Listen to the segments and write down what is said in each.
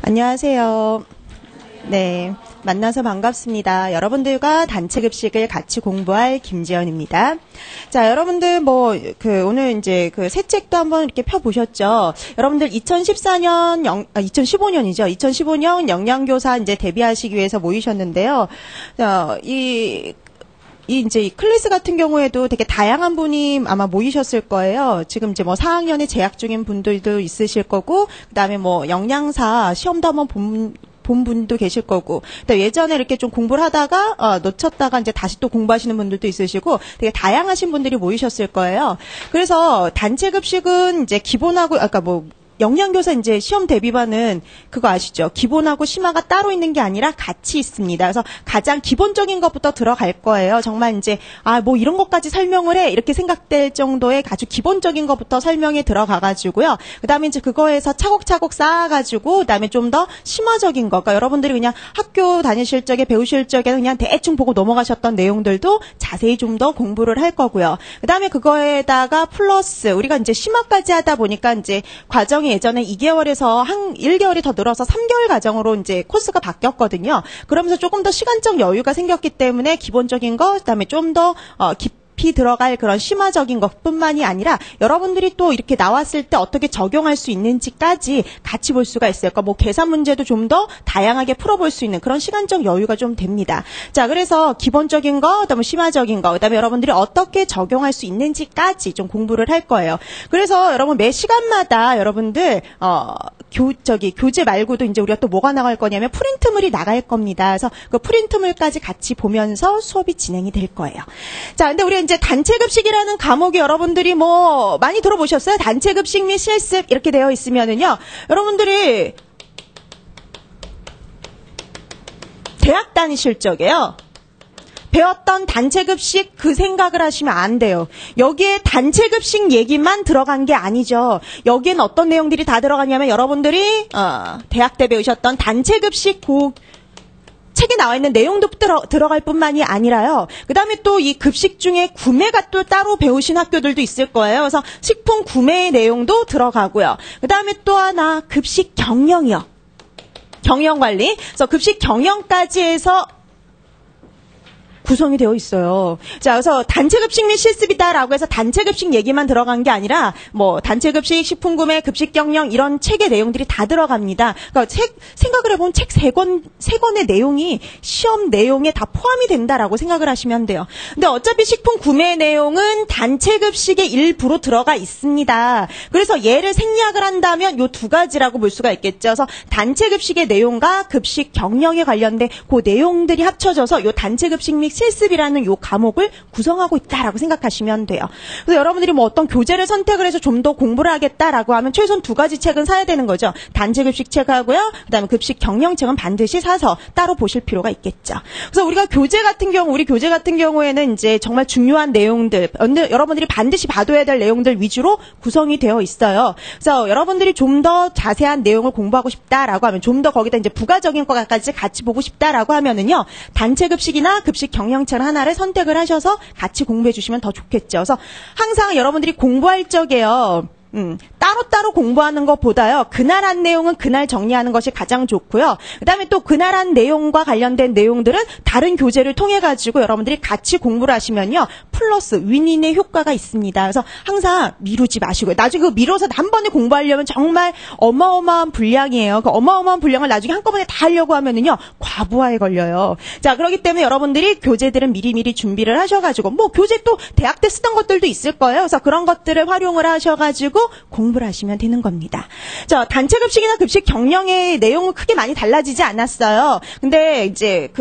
안녕하세요. 네, 만나서 반갑습니다. 여러분들과 단체 급식을 같이 공부할 김지연입니다. 자, 여러분들 오늘 이제 새 책도 한번 이렇게 펴보셨죠? 여러분들 2015년이죠. 2015년 영양교사 이제 데뷔하시기 위해서 모이셨는데요. 이 클래스 같은 경우에도 되게 다양한 분이 아마 모이셨을 거예요. 지금 이제 4학년에 재학 중인 분들도 있으실 거고, 그 다음에 영양사 시험도 한번 본 분도 계실 거고, 예전에 이렇게 좀 공부를 하다가, 놓쳤다가 이제 다시 또 공부하시는 분들도 있으시고, 되게 다양하신 분들이 모이셨을 거예요. 그래서 단체 급식은 이제 기본하고, 영양교사 이제 시험 대비반은 그거 아시죠? 기본하고 심화가 따로 있는 게 아니라 같이 있습니다. 그래서 가장 기본적인 것부터 들어갈 거예요. 정말 이제 이런 것까지 설명을 해 이렇게 생각될 정도의 아주 기본적인 것부터 설명에 들어가가지고요. 그다음에 이제 그거에서 차곡차곡 쌓아가지고 그다음에 좀 더 심화적인 거. 그러니까 여러분들이 그냥 학교 다니실 적에 배우실 적에는 그냥 대충 보고 넘어가셨던 내용들도 자세히 좀 더 공부를 할 거고요. 그다음에 그거에다가 플러스 우리가 이제 심화까지 하다 보니까 이제 과정이 예전에 2개월에서 1개월이 더 늘어서 3개월 과정으로 이제 코스가 바뀌었거든요. 그러면서 조금 더 시간적 여유가 생겼기 때문에 기본적인 거, 그다음에 좀 더 깊이 들어갈 그런 심화적인 것뿐만이 아니라 여러분들이 또 이렇게 나왔을 때 어떻게 적용할 수 있는지까지 같이 볼 수가 있어요. 그러니까 계산 문제도 좀 더 다양하게 풀어볼 수 있는 그런 시간적 여유가 좀 됩니다. 자, 그래서 기본적인 거, 그다음에 심화적인 거, 그다음에 여러분들이 어떻게 적용할 수 있는지까지 좀 공부를 할 거예요. 그래서 여러분 매 시간마다 여러분들 교재 말고도 이제 우리가 또 뭐가 나갈 거냐면 프린트물이 나갈 겁니다. 그래서 그 프린트물까지 같이 보면서 수업이 진행이 될 거예요. 자, 근데 우리 이제 단체급식이라는 과목이 여러분들이 많이 들어보셨어요? 단체급식 및 실습 이렇게 되어 있으면은요, 여러분들이 대학 다니실 적에요. 배웠던 단체급식 그 생각을 하시면 안 돼요. 여기에 단체급식 얘기만 들어간 게 아니죠. 여기에는 어떤 내용들이 다 들어가냐면 여러분들이 대학 때 배우셨던 단체급식 책에 나와 있는 내용도 들어갈 뿐만이 아니라요. 그 다음에 또 이 급식 중에 구매가 또 따로 배우신 학교들도 있을 거예요. 그래서 식품 구매의 내용도 들어가고요. 그 다음에 또 하나 급식 경영이요. 경영관리. 그래서 급식 경영까지 해서 구성이 되어 있어요. 자, 그래서 단체급식 및 실습이다라고 해서 단체급식 얘기만 들어간 게 아니라 단체급식, 식품구매, 급식경영 이런 책의 내용들이 다 들어갑니다. 그러니까 생각을 해보면 책 3권의 내용이 시험 내용에 다 포함이 된다라고 생각을 하시면 돼요. 근데 어차피 식품구매 내용은 단체급식의 일부로 들어가 있습니다. 그래서 얘를 생략을 한다면 요 두 가지라고 볼 수가 있겠죠. 그래서 단체급식의 내용과 급식경영에 관련된 그 내용들이 합쳐져서 요 단체급식 및 실습이라는 요 과목을 구성하고 있다라고 생각하시면 돼요. 그래서 여러분들이 어떤 교재를 선택을 해서 좀 더 공부를 하겠다라고 하면 최소한 2가지 책은 사야 되는 거죠. 단체급식 책하고요. 그다음에 급식 경영책은 반드시 사서 따로 보실 필요가 있겠죠. 그래서 우리 교재 같은 경우에는 이제 정말 중요한 내용들, 여러분들이 반드시 봐둬야 될 내용들 위주로 구성이 되어 있어요. 그래서 여러분들이 좀 더 자세한 내용을 공부하고 싶다라고 하면 좀 더 거기다 이제 부가적인 것까지 같이 보고 싶다라고 하면은요. 단체급식이나 급식 경영책 하나를 선택을 하셔서 같이 공부해 주시면 더 좋겠죠. 그래서 항상 여러분들이 공부할 적에요. 따로따로 공부하는 것보다요. 그날 한 내용은 그날 정리하는 것이 가장 좋고요. 그다음에 또 그날 한 내용과 관련된 내용들은 다른 교재를 통해 가지고 여러분들이 같이 공부를 하시면요. 플러스 윈윈의 효과가 있습니다. 그래서 항상 미루지 마시고요. 나중에 그 미뤄서 한 번에 공부하려면 정말 어마어마한 분량이에요. 그 어마어마한 분량을 나중에 한꺼번에 다 하려고 하면은요. 과부하에 걸려요. 자, 그렇기 때문에 여러분들이 교재들은 미리미리 준비를 하셔가지고 교재 또 대학 때 쓰던 것들도 있을 거예요. 그래서 그런 것들을 활용을 하셔가지고 공부를 하시면 되는 겁니다. 자, 단체급식이나 급식 경영의 내용은 크게 많이 달라지지 않았어요. 근데 이제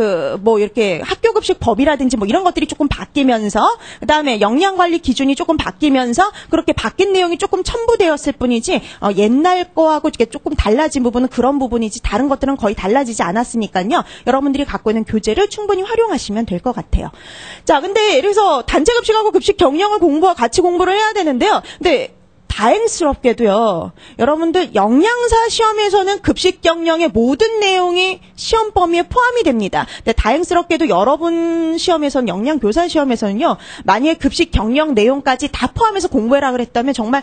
이렇게 학교급식 법이라든지 이런 것들이 조금 바뀌면서, 그 다음에 영양관리 기준이 조금 바뀌면서 그렇게 바뀐 내용이 조금 첨부되었을 뿐이지, 옛날 거하고 이렇게 조금 달라진 부분은 그런 부분이지 다른 것들은 거의 달라지지 않았으니까요. 여러분들이 갖고 있는 교재를 충분히 활용하시면 될 것 같아요. 자, 근데 그래서 단체급식하고 급식 경영을 같이 공부를 해야 되는데요. 근데 다행스럽게도요. 여러분들 영양사 시험에서는 급식 경영의 모든 내용이 시험 범위에 포함이 됩니다. 근데 다행스럽게도 여러분 시험에서는 영양교사 시험에서는요. 만약에 급식 경영 내용까지 다 포함해서 공부해라 그랬다면 정말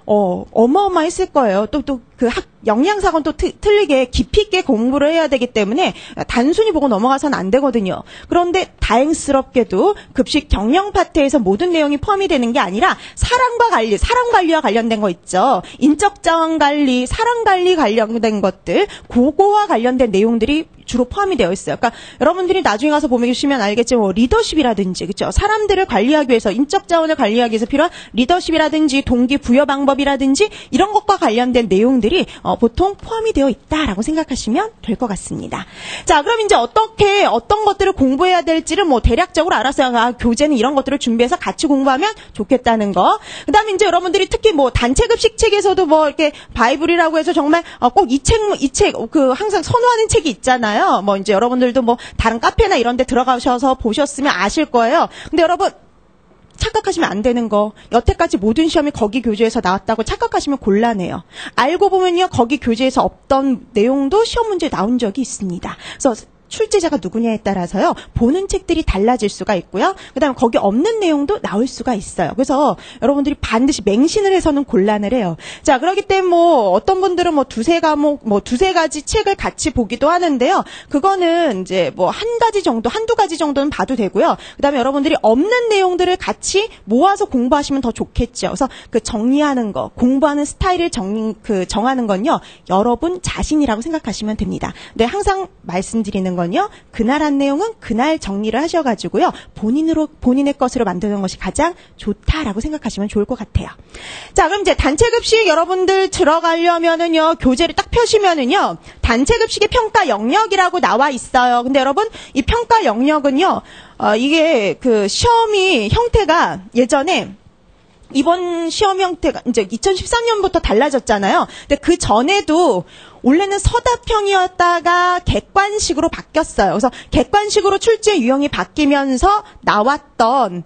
어마어마했을 거예요. 또 그 영양사건 또 틀리게 깊이 있게 공부를 해야 되기 때문에 단순히 보고 넘어가서는 안 되거든요. 그런데 다행스럽게도 급식 경영 파트에서 모든 내용이 포함이 되는 게 아니라 사람 관리와 관련된 거 있죠. 인적 자원 관리, 사람 관리 관련된 것들, 그거와 관련된 내용들이 주로 포함이 되어 있어요. 그러니까 여러분들이 나중에 가서 보시면 알겠지만 뭐 리더십이라든지 그렇죠. 사람들을 관리하기 위해서 인적 자원을 관리하기 위해서 필요한 리더십이라든지 동기 부여 방법이라든지 이런 것과 관련된 내용들이 보통 포함이 되어 있다라고 생각하시면 될 것 같습니다. 자, 그럼 이제 어떤 것들을 공부해야 될지를 뭐 대략적으로 알았어요. 교재는 이런 것들을 준비해서 같이 공부하면 좋겠다는 거. 그다음에 이제 여러분들이 특히 뭐 단체 급식 책에서도 뭐 이렇게 바이블이라고 해서 정말 꼭 이 책 그 항상 선호하는 책이 있잖아요. 뭐 이제 여러분들도 뭐 다른 카페나 이런 데 들어가셔서 보셨으면 아실 거예요. 근데 여러분 착각하시면 안 되는 거. 여태까지 모든 시험이 거기 교재에서 나왔다고 착각하시면 곤란해요. 알고 보면요. 거기 교재에서 없던 내용도 시험 문제에 나온 적이 있습니다. 그래서 출제자가 누구냐에 따라서요. 보는 책들이 달라질 수가 있고요. 그다음에 거기 없는 내용도 나올 수가 있어요. 그래서 여러분들이 반드시 맹신을 해서는 곤란을 해요. 자, 그렇기 때문에 뭐 어떤 분들은 뭐 두세 가지 책을 같이 보기도 하는데요. 그거는 이제 뭐 한두 가지 정도는 봐도 되고요. 그다음에 여러분들이 없는 내용들을 같이 모아서 공부하시면 더 좋겠죠. 그래서 그 정리하는 거, 공부하는 스타일을 정하는 건요. 여러분 자신이라고 생각하시면 됩니다. 근데 항상 말씀드리는 건요. 그날 한 내용은 그날 정리를 하셔가지고요. 본인의 것으로 만드는 것이 가장 좋다라고 생각하시면 좋을 것 같아요. 자, 그럼 이제 단체급식 여러분들 들어가려면은요. 교재를 딱 펴시면은요. 단체급식의 평가 영역이라고 나와 있어요. 근데 여러분 이 평가 영역은요. 이게 그 시험이 형태가 예전에 이번 시험 형태가 이제 2013년부터 달라졌잖아요. 근데 그 전에도 원래는 서답형이었다가 객관식으로 바뀌었어요. 그래서 객관식으로 출제 유형이 바뀌면서 나왔던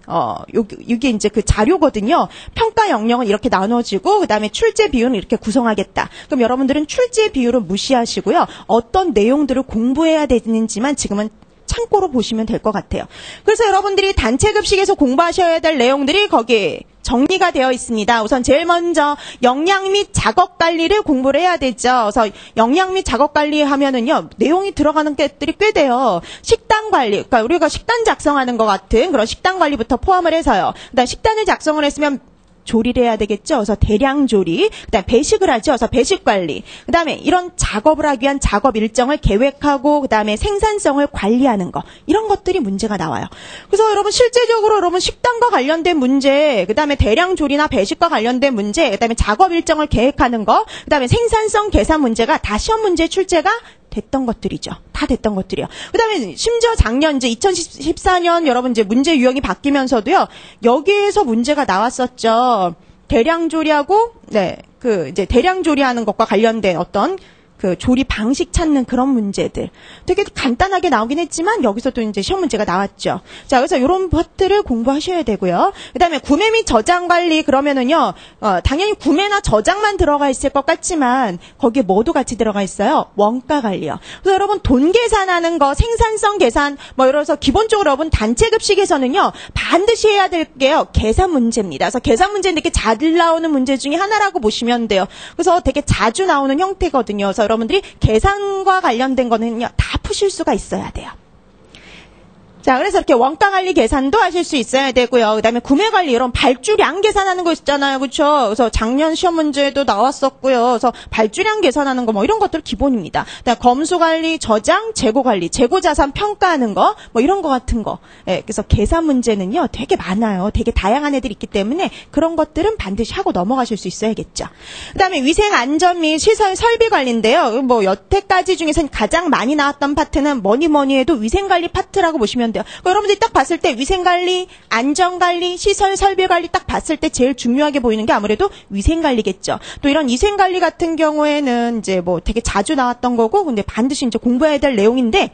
이게 이제 그 자료거든요. 평가 영역은 이렇게 나눠지고 그다음에 출제 비율은 이렇게 구성하겠다. 그럼 여러분들은 출제 비율은 무시하시고요. 어떤 내용들을 공부해야 되는지만 지금은 참고로 보시면 될 것 같아요. 그래서 여러분들이 단체 급식에서 공부하셔야 될 내용들이 거기 정리가 되어 있습니다. 우선 제일 먼저 영양 및 작업 관리를 공부를 해야 되죠. 그래서 영양 및 작업 관리 하면은요, 내용이 들어가는 것들이 꽤 돼요. 식단 관리, 그러니까 우리가 식단 작성하는 것 같은 그런 식단 관리부터 포함을 해서요. 그다음 식단을 작성을 했으면 조리를 해야 되겠죠. 그래서 대량 조리, 그다음에 배식을 하죠. 그래서 배식 관리, 그다음에 이런 작업을 하기 위한 작업 일정을 계획하고 그다음에 생산성을 관리하는 거, 이런 것들이 문제가 나와요. 그래서 여러분 실제적으로 여러분 식단과 관련된 문제, 그다음에 대량 조리나 배식과 관련된 문제, 그다음에 작업 일정을 계획하는 거, 그다음에 생산성 계산 문제가 다 시험 문제 출제가 됐던 것들이죠. 다 됐던 것들이요. 그다음에 심지어 작년 이제 2014년 여러분 이제 문제 유형이 바뀌면서도요. 여기에서 문제가 나왔었죠. 대량 조리하고 이제 대량 조리하는 것과 관련된 어떤 그 조리 방식 찾는 그런 문제들 되게 간단하게 나오긴 했지만 여기서도 이제 시험 문제가 나왔죠. 자, 그래서 이런 것들을 공부하셔야 되고요. 그다음에 구매 및 저장 관리 그러면은요, 당연히 구매나 저장만 들어가 있을 것 같지만 거기에 뭐도 같이 들어가 있어요? 원가 관리요. 그래서 여러분 돈 계산하는 거, 생산성 계산, 뭐 이래서 기본적으로 여러분 단체 급식에서는요 반드시 해야 될 게요 계산 문제입니다. 그래서 계산 문제는 되게 잘 나오는 문제 중에 하나라고 보시면 돼요. 그래서 되게 자주 나오는 형태거든요. 그래서 여러분들이 계산과 관련된 거는요, 다 푸실 수가 있어야 돼요. 자, 그래서 이렇게 원가 관리 계산도 하실 수 있어야 되고요. 그다음에 구매 관리, 이런 발주량 계산하는 거 있잖아요. 그렇죠? 그래서 작년 시험 문제도 나왔었고요. 그래서 발주량 계산하는 거 뭐 이런 것들 기본입니다. 그다음에 검수 관리, 저장, 재고 관리, 재고 자산 평가하는 거 뭐 이런 거 같은 거. 예, 그래서 계산 문제는요. 되게 많아요. 되게 다양한 애들이 있기 때문에 그런 것들은 반드시 하고 넘어가실 수 있어야겠죠. 그다음에 위생 안전 및 시설 설비 관리인데요. 뭐 여태까지 중에서 가장 많이 나왔던 파트는 뭐니 해도 위생 관리 파트라고 보시면 돼요. 여러분들이 딱 봤을 때 위생관리, 안전관리, 시설 설비관리 딱 봤을 때 제일 중요하게 보이는 게 아무래도 위생관리겠죠. 또 이런 위생관리 같은 경우에는 이제 뭐 되게 자주 나왔던 거고, 근데 반드시 이제 공부해야 될 내용인데,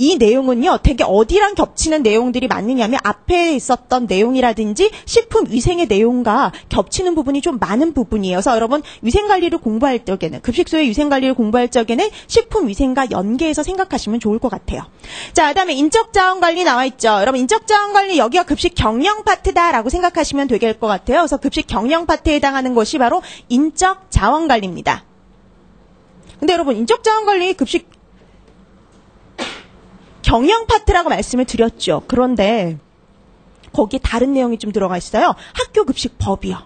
이 내용은요, 되게 어디랑 겹치는 내용들이 많느냐면 앞에 있었던 내용이라든지 식품 위생의 내용과 겹치는 부분이 좀 많은 부분이에요. 그래서 여러분 위생관리를 공부할 적에는, 급식소의 위생관리를 공부할 적에는 식품 위생과 연계해서 생각하시면 좋을 것 같아요. 자, 그다음에 인적자원관리 나와 있죠. 여러분 인적자원관리 여기가 급식 경영 파트다라고 생각하시면 되게 될 것 같아요. 그래서 급식 경영 파트에 해당하는 것이 바로 인적자원관리입니다. 근데 여러분, 인적자원관리 급식 경영 파트라고 말씀을 드렸죠. 그런데 거기에 다른 내용이 좀 들어가 있어요. 학교급식법이요.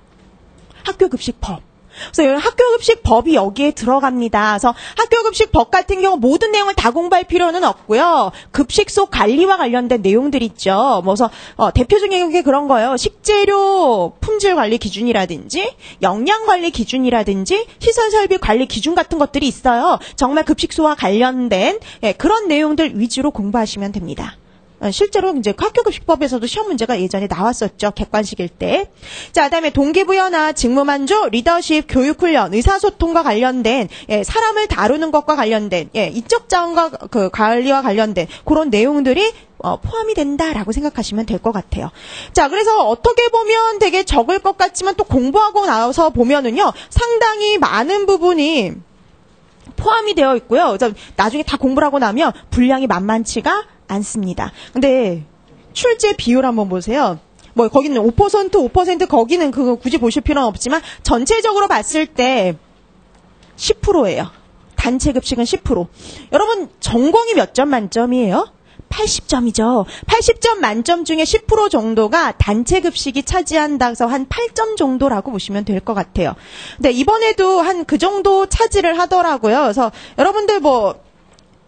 학교급식법. 그래서 학교급식법이 여기에 들어갑니다. 그래서 학교급식법 같은 경우 모든 내용을 다 공부할 필요는 없고요. 급식소 관리와 관련된 내용들이 있죠. 그래서 대표적인 게 그런 거예요. 식재료 품질 관리 기준이라든지 영양 관리 기준이라든지 시설 설비 관리 기준 같은 것들이 있어요. 정말 급식소와 관련된 그런 내용들 위주로 공부하시면 됩니다. 실제로 이제 학교급식법에서도 시험 문제가 예전에 나왔었죠. 객관식일 때. 자, 그다음에 동기부여나 직무만족, 리더십, 교육훈련, 의사소통과 관련된 사람을 다루는 것과 관련된 인적자원과 그 관리와 관련된 그런 내용들이 포함이 된다라고 생각하시면 될 것 같아요. 자, 그래서 어떻게 보면 되게 적을 것 같지만 또 공부하고 나서 보면은요, 상당히 많은 부분이 포함이 되어 있고요. 그래서 나중에 다 공부를 하고 나면 분량이 만만치가 않습니다. 근데 출제 비율 한번 보세요. 뭐 거기는 5% 거기는 그거 굳이 보실 필요는 없지만 전체적으로 봤을 때 10%예요. 단체 급식은 10%. 여러분 전공이 몇 점 만점이에요? 80점이죠. 80점 만점 중에 10% 정도가 단체 급식이 차지한다 해서 한 8점 정도라고 보시면 될 것 같아요. 근데 이번에도 한 그 정도 차지를 하더라고요. 그래서 여러분들 뭐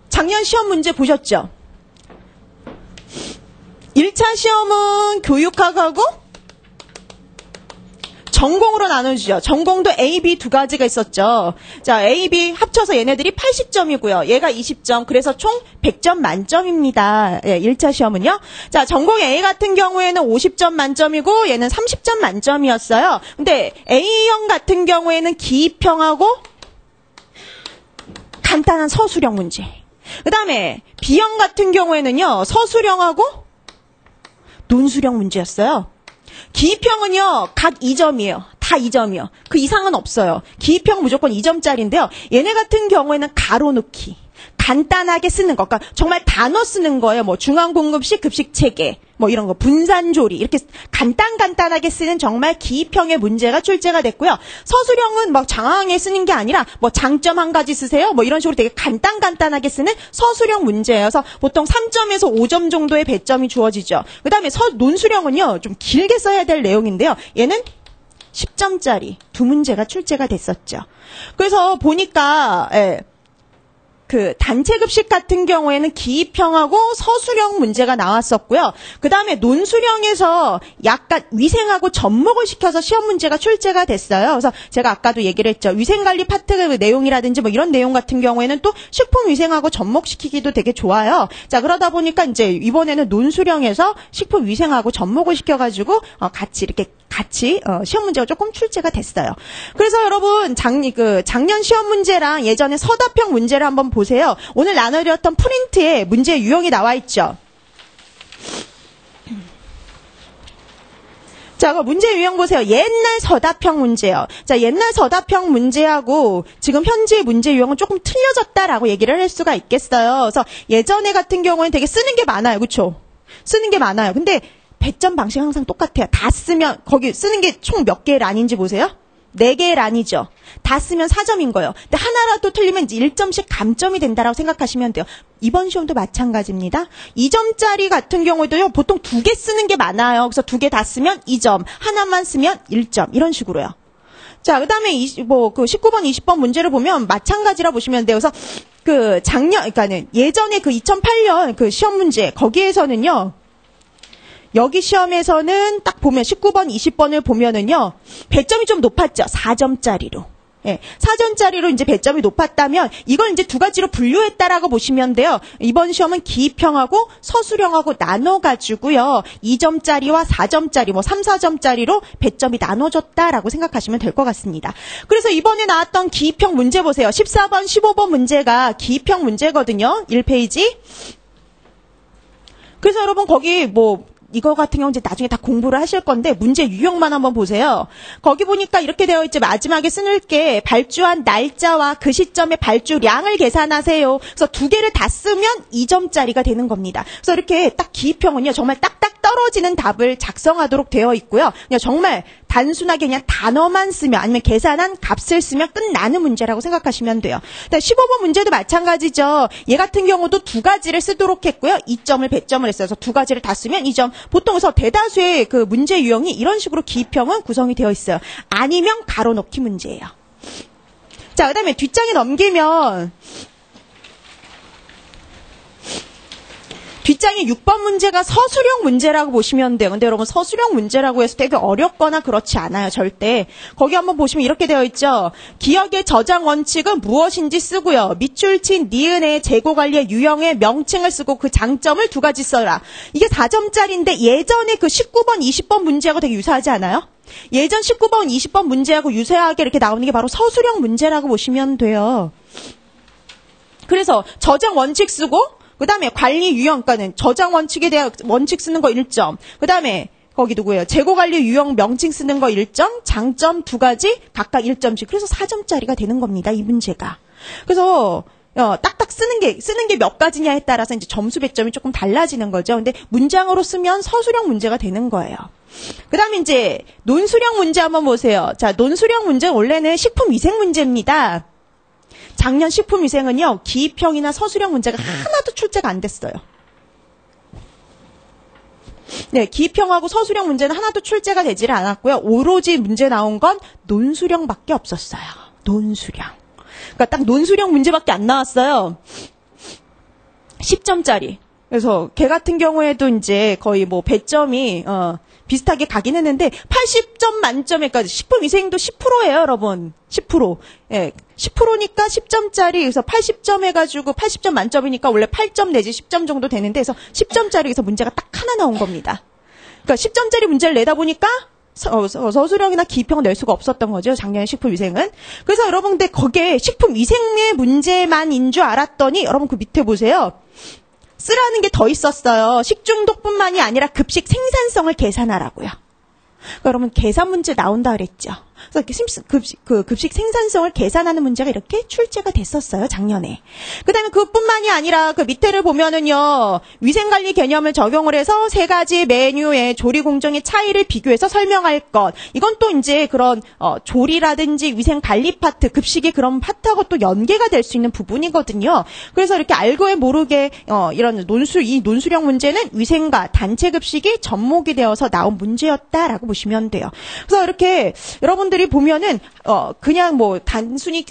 작년 시험 문제 보셨죠? 1차 시험은 교육학하고 전공으로 나눠주죠. 전공도 A, B 두 가지가 있었죠. 자, A, B 합쳐서 얘네들이 80점이고요. 얘가 20점. 그래서 총 100점 만점입니다. 1차 시험은요. 자, 전공 A 같은 경우에는 50점 만점이고 얘는 30점 만점이었어요. 근데 A형 같은 경우에는 기입형하고 간단한 서술형 문제. 그 다음에 B형 같은 경우에는요. 서술형하고 논술형 문제였어요. 기입형은요. 각 2점이에요. 다 2점이요. 그 이상은 없어요. 기입형 무조건 2점짜리인데요. 얘네 같은 경우에는 가로놓기. 간단하게 쓰는 거. 그러니까 정말 단어 쓰는 거예요. 뭐 중앙공급식 급식체계. 뭐 이런 거. 분산조리. 이렇게 간단하게 쓰는 정말 기입형의 문제가 출제가 됐고요. 서술형은 막 장황하게 쓰는 게 아니라 뭐 장점 한 가지 쓰세요. 뭐 이런 식으로 되게 간단하게 쓰는 서술형 문제여서 보통 3점에서 5점 정도의 배점이 주어지죠. 그 다음에 논술형은요. 좀 길게 써야 될 내용인데요. 얘는 10점짜리 두 문제가 출제가 됐었죠. 그래서 보니까 그 단체 급식 같은 경우에는 기입형하고 서술형 문제가 나왔었고요. 그 다음에 논술형에서 약간 위생하고 접목을 시켜서 시험 문제가 출제가 됐어요. 그래서 제가 아까도 얘기를 했죠. 위생관리 파트 내용이라든지 뭐 이런 내용 같은 경우에는 또 식품위생하고 접목시키기도 되게 좋아요. 자, 그러다 보니까 이제 이번에는 논술형에서 식품위생하고 접목을 시켜가지고 같이 시험 문제가 조금 출제가 됐어요. 그래서 여러분 작년 시험 문제랑 예전에 서답형 문제를 한번 보세요. 오늘 나눠드렸던 프린트에 문제 유형이 나와 있죠. 자, 그 문제 유형 보세요. 옛날 서답형 문제요. 자, 옛날 서답형 문제하고 지금 현재 문제 유형은 조금 틀려졌다라고 얘기를 할 수가 있겠어요. 그래서 예전에 같은 경우는 되게 쓰는 게 많아요. 그렇죠? 쓰는 게 많아요. 근데 배점 방식 항상 똑같아요. 다 쓰면 거기 쓰는 게 총 몇 개의 란인지 보세요. 4개의 란이죠. 다 쓰면 4점인 거예요. 근데 하나라도 틀리면 이제 1점씩 감점이 된다라고 생각하시면 돼요. 이번 시험도 마찬가지입니다. 2점짜리 같은 경우도요. 보통 2개 쓰는 게 많아요. 그래서 2개 다 쓰면 2점, 하나만 쓰면 1점 이런 식으로요. 자, 그다음에 19번, 20번 문제를 보면 마찬가지라 보시면 돼요. 그래서 그러니까는 예전에 그 2008년 그 시험 문제 거기에서는요. 여기 시험에서는 딱 보면 19번, 20번을 보면은요. 배점이 좀 높았죠. 4점짜리로. 예, 4점짜리로 이제 배점이 높았다면 이걸 이제 두 가지로 분류했다라고 보시면 돼요. 이번 시험은 기입형하고 서술형하고 나눠가지고요. 2점짜리와 4점짜리, 뭐 3, 4점짜리로 배점이 나눠졌다라고 생각하시면 될 것 같습니다. 그래서 이번에 나왔던 기입형 문제 보세요. 14번, 15번 문제가 기입형 문제거든요. 1페이지. 그래서 여러분 거기 이거 같은 경우 이제 나중에 다 공부를 하실 건데 문제 유형만 한번 보세요. 거기 보니까 이렇게 되어 있죠. 마지막에 쓰는 게 발주한 날짜와 그 시점의 발주량을 계산하세요. 그래서 2개를 다 쓰면 2점짜리가 되는 겁니다. 그래서 이렇게 딱 기입형은요. 정말 딱딱딱 떨어지는 답을 작성하도록 되어 있고요. 그냥 정말 단순하게 그냥 단어만 쓰면 아니면 계산한 값을 쓰면 끝나는 문제라고 생각하시면 돼요. 15번 문제도 마찬가지죠. 얘 같은 경우도 두 가지를 쓰도록 했고요. 2점을 배점을 했어요. 그래서 두 가지를 다 쓰면 2점. 보통 대다수의 그 문제 유형이 이런 식으로 기입형은 구성이 되어 있어요. 아니면 가로 넣기 문제예요. 자, 그다음에 뒷장에 넘기면 뒷장에 6번 문제가 서술형 문제라고 보시면 돼요. 근데 여러분 서술형 문제라고 해서 되게 어렵거나 그렇지 않아요. 절대. 거기 한번 보시면 이렇게 되어 있죠. 기억의 저장 원칙은 무엇인지 쓰고요. 밑줄 친 니은의 재고관리의 유형의 명칭을 쓰고 그 장점을 두 가지 써라. 이게 4점짜리인데 예전에 그 19번, 20번 문제하고 되게 유사하지 않아요? 예전 19번, 20번 문제하고 유사하게 이렇게 나오는 게 바로 서술형 문제라고 보시면 돼요. 그래서 저장 원칙 쓰고 그 다음에 관리 유형, 그러니까는 저장 원칙에 대한 원칙 쓰는 거 1점. 그 다음에 거기 누구예요? 재고관리 유형 명칭 쓰는 거 1점, 장점 두 가지 각각 1점씩. 그래서 4점짜리가 되는 겁니다. 이 문제가. 그래서 딱딱 쓰는 게 몇 가지냐에 따라서 이제 점수 배점이 조금 달라지는 거죠. 근데 문장으로 쓰면 서술형 문제가 되는 거예요. 그 다음에 이제 논술형 문제 한번 보세요. 자, 논술형 문제는 원래는 식품위생 문제입니다. 작년 식품위생은요, 기입형이나 서술형 문제가 하나도 출제가 안 됐어요. 네, 기입형하고 서술형 문제는 하나도 출제가 되지를 않았고요. 오로지 문제 나온 건 논술형밖에 없었어요. 논술형. 그러니까 딱 논술형 문제밖에 안 나왔어요. 10점짜리. 그래서 걔 같은 경우에도 이제 거의 뭐 배점이 비슷하게 가긴 했는데 80점 만점에까지 식품위생도 10%예요, 여러분. 10%. 예. 10%니까 10점짜리. 그래서 80점 해가지고 80점 만점이니까 원래 8점 내지 10점 정도 되는데 그래서 10점짜리에서 문제가 딱 하나 나온 겁니다. 그러니까 10점짜리 문제를 내다 보니까 서술형이나 기입형을 낼 수가 없었던 거죠. 작년에 식품위생은. 그래서 여러분 근데 거기에 식품위생의 문제만인 줄 알았더니 여러분 그 밑에 보세요. 쓰라는 게 더 있었어요. 식중독뿐만이 아니라 급식 생산성을 계산하라고요. 그러니까 여러분 계산 문제 나온다 그랬죠. 그래서 급식 생산성을 계산하는 문제가 이렇게 출제가 됐었어요, 작년에. 그 다음에 그뿐만이 아니라 그 밑에를 보면은요, 위생관리 개념을 적용을 해서 세 가지 메뉴의 조리 공정의 차이를 비교해서 설명할 것. 이건 또 이제 그런, 조리라든지 위생관리 파트, 급식이 그런 파트하고 또 연계가 될 수 있는 부분이거든요. 그래서 이렇게 알고 모르게, 이런 이 논술형 문제는 위생과 단체 급식이 접목이 되어서 나온 문제였다라고 보시면 돼요. 그래서 이렇게 여러분들이 보면은 그냥 뭐 단순히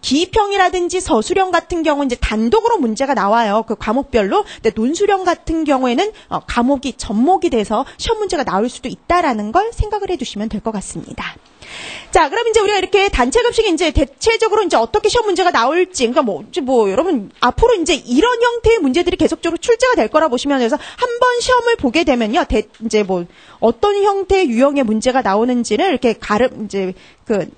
기입형이라든지 서술형 같은 경우 이제 단독으로 문제가 나와요. 그 과목별로. 근데 논술형 같은 경우에는 과목이 접목이 돼서 시험 문제가 나올 수도 있다라는 걸 생각을 해두시면 될 것 같습니다. 자, 그럼 이제 우리가 이렇게 단체 급식이 이제 대체적으로 이제 어떻게 시험 문제가 나올지, 그러니까 뭐 여러분 앞으로 이제 이런 형태의 문제들이 계속적으로 출제가 될 거라 보시면 돼서 한번 시험을 보게 되면요, 이제 뭐 어떤 형태의 유형의 문제가 나오는지를 이렇게 이제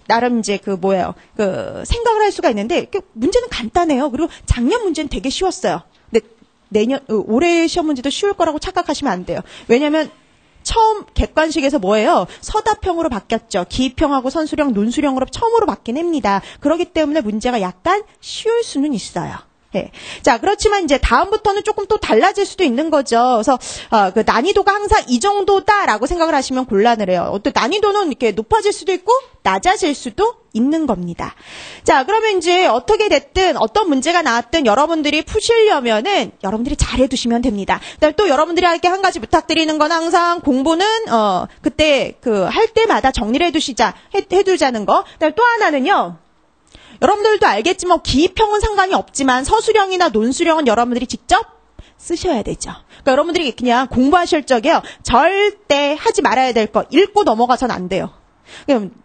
나름 이제 생각을 할 수가 있는데 문제는 간단해요. 그리고 작년 문제는 되게 쉬웠어요. 근데 올해 시험 문제도 쉬울 거라고 착각하시면 안 돼요. 왜냐면 처음 객관식에서 뭐예요? 서답형으로 바뀌었죠. 기입형하고 선술형, 논술형으로 처음으로 바뀐 해입니다. 그렇기 때문에 문제가 약간 쉬울 수는 있어요. 네. 자, 그렇지만 이제 다음부터는 조금 또 달라질 수도 있는 거죠. 그래서 그 난이도가 항상 이 정도다라고 생각을 하시면 곤란을 해요. 어떤 난이도는 이렇게 높아질 수도 있고 낮아질 수도 있는 겁니다. 자, 그러면 이제 어떻게 됐든 어떤 문제가 나왔든 여러분들이 푸시려면은 여러분들이 잘해 두시면 됩니다. 그다음에 또 여러분들에게 한 가지 부탁드리는 건 항상 공부는 그때 할 때마다 정리를 해두자는 거. 그다음에 또 하나는요. 여러분들도 알겠지만 기입형은 상관이 없지만 서술형이나 논술형은 여러분들이 직접 쓰셔야 되죠. 그러니까 여러분들이 그냥 공부하실 적에요. 절대 하지 말아야 될 거 읽고 넘어가선 안 돼요.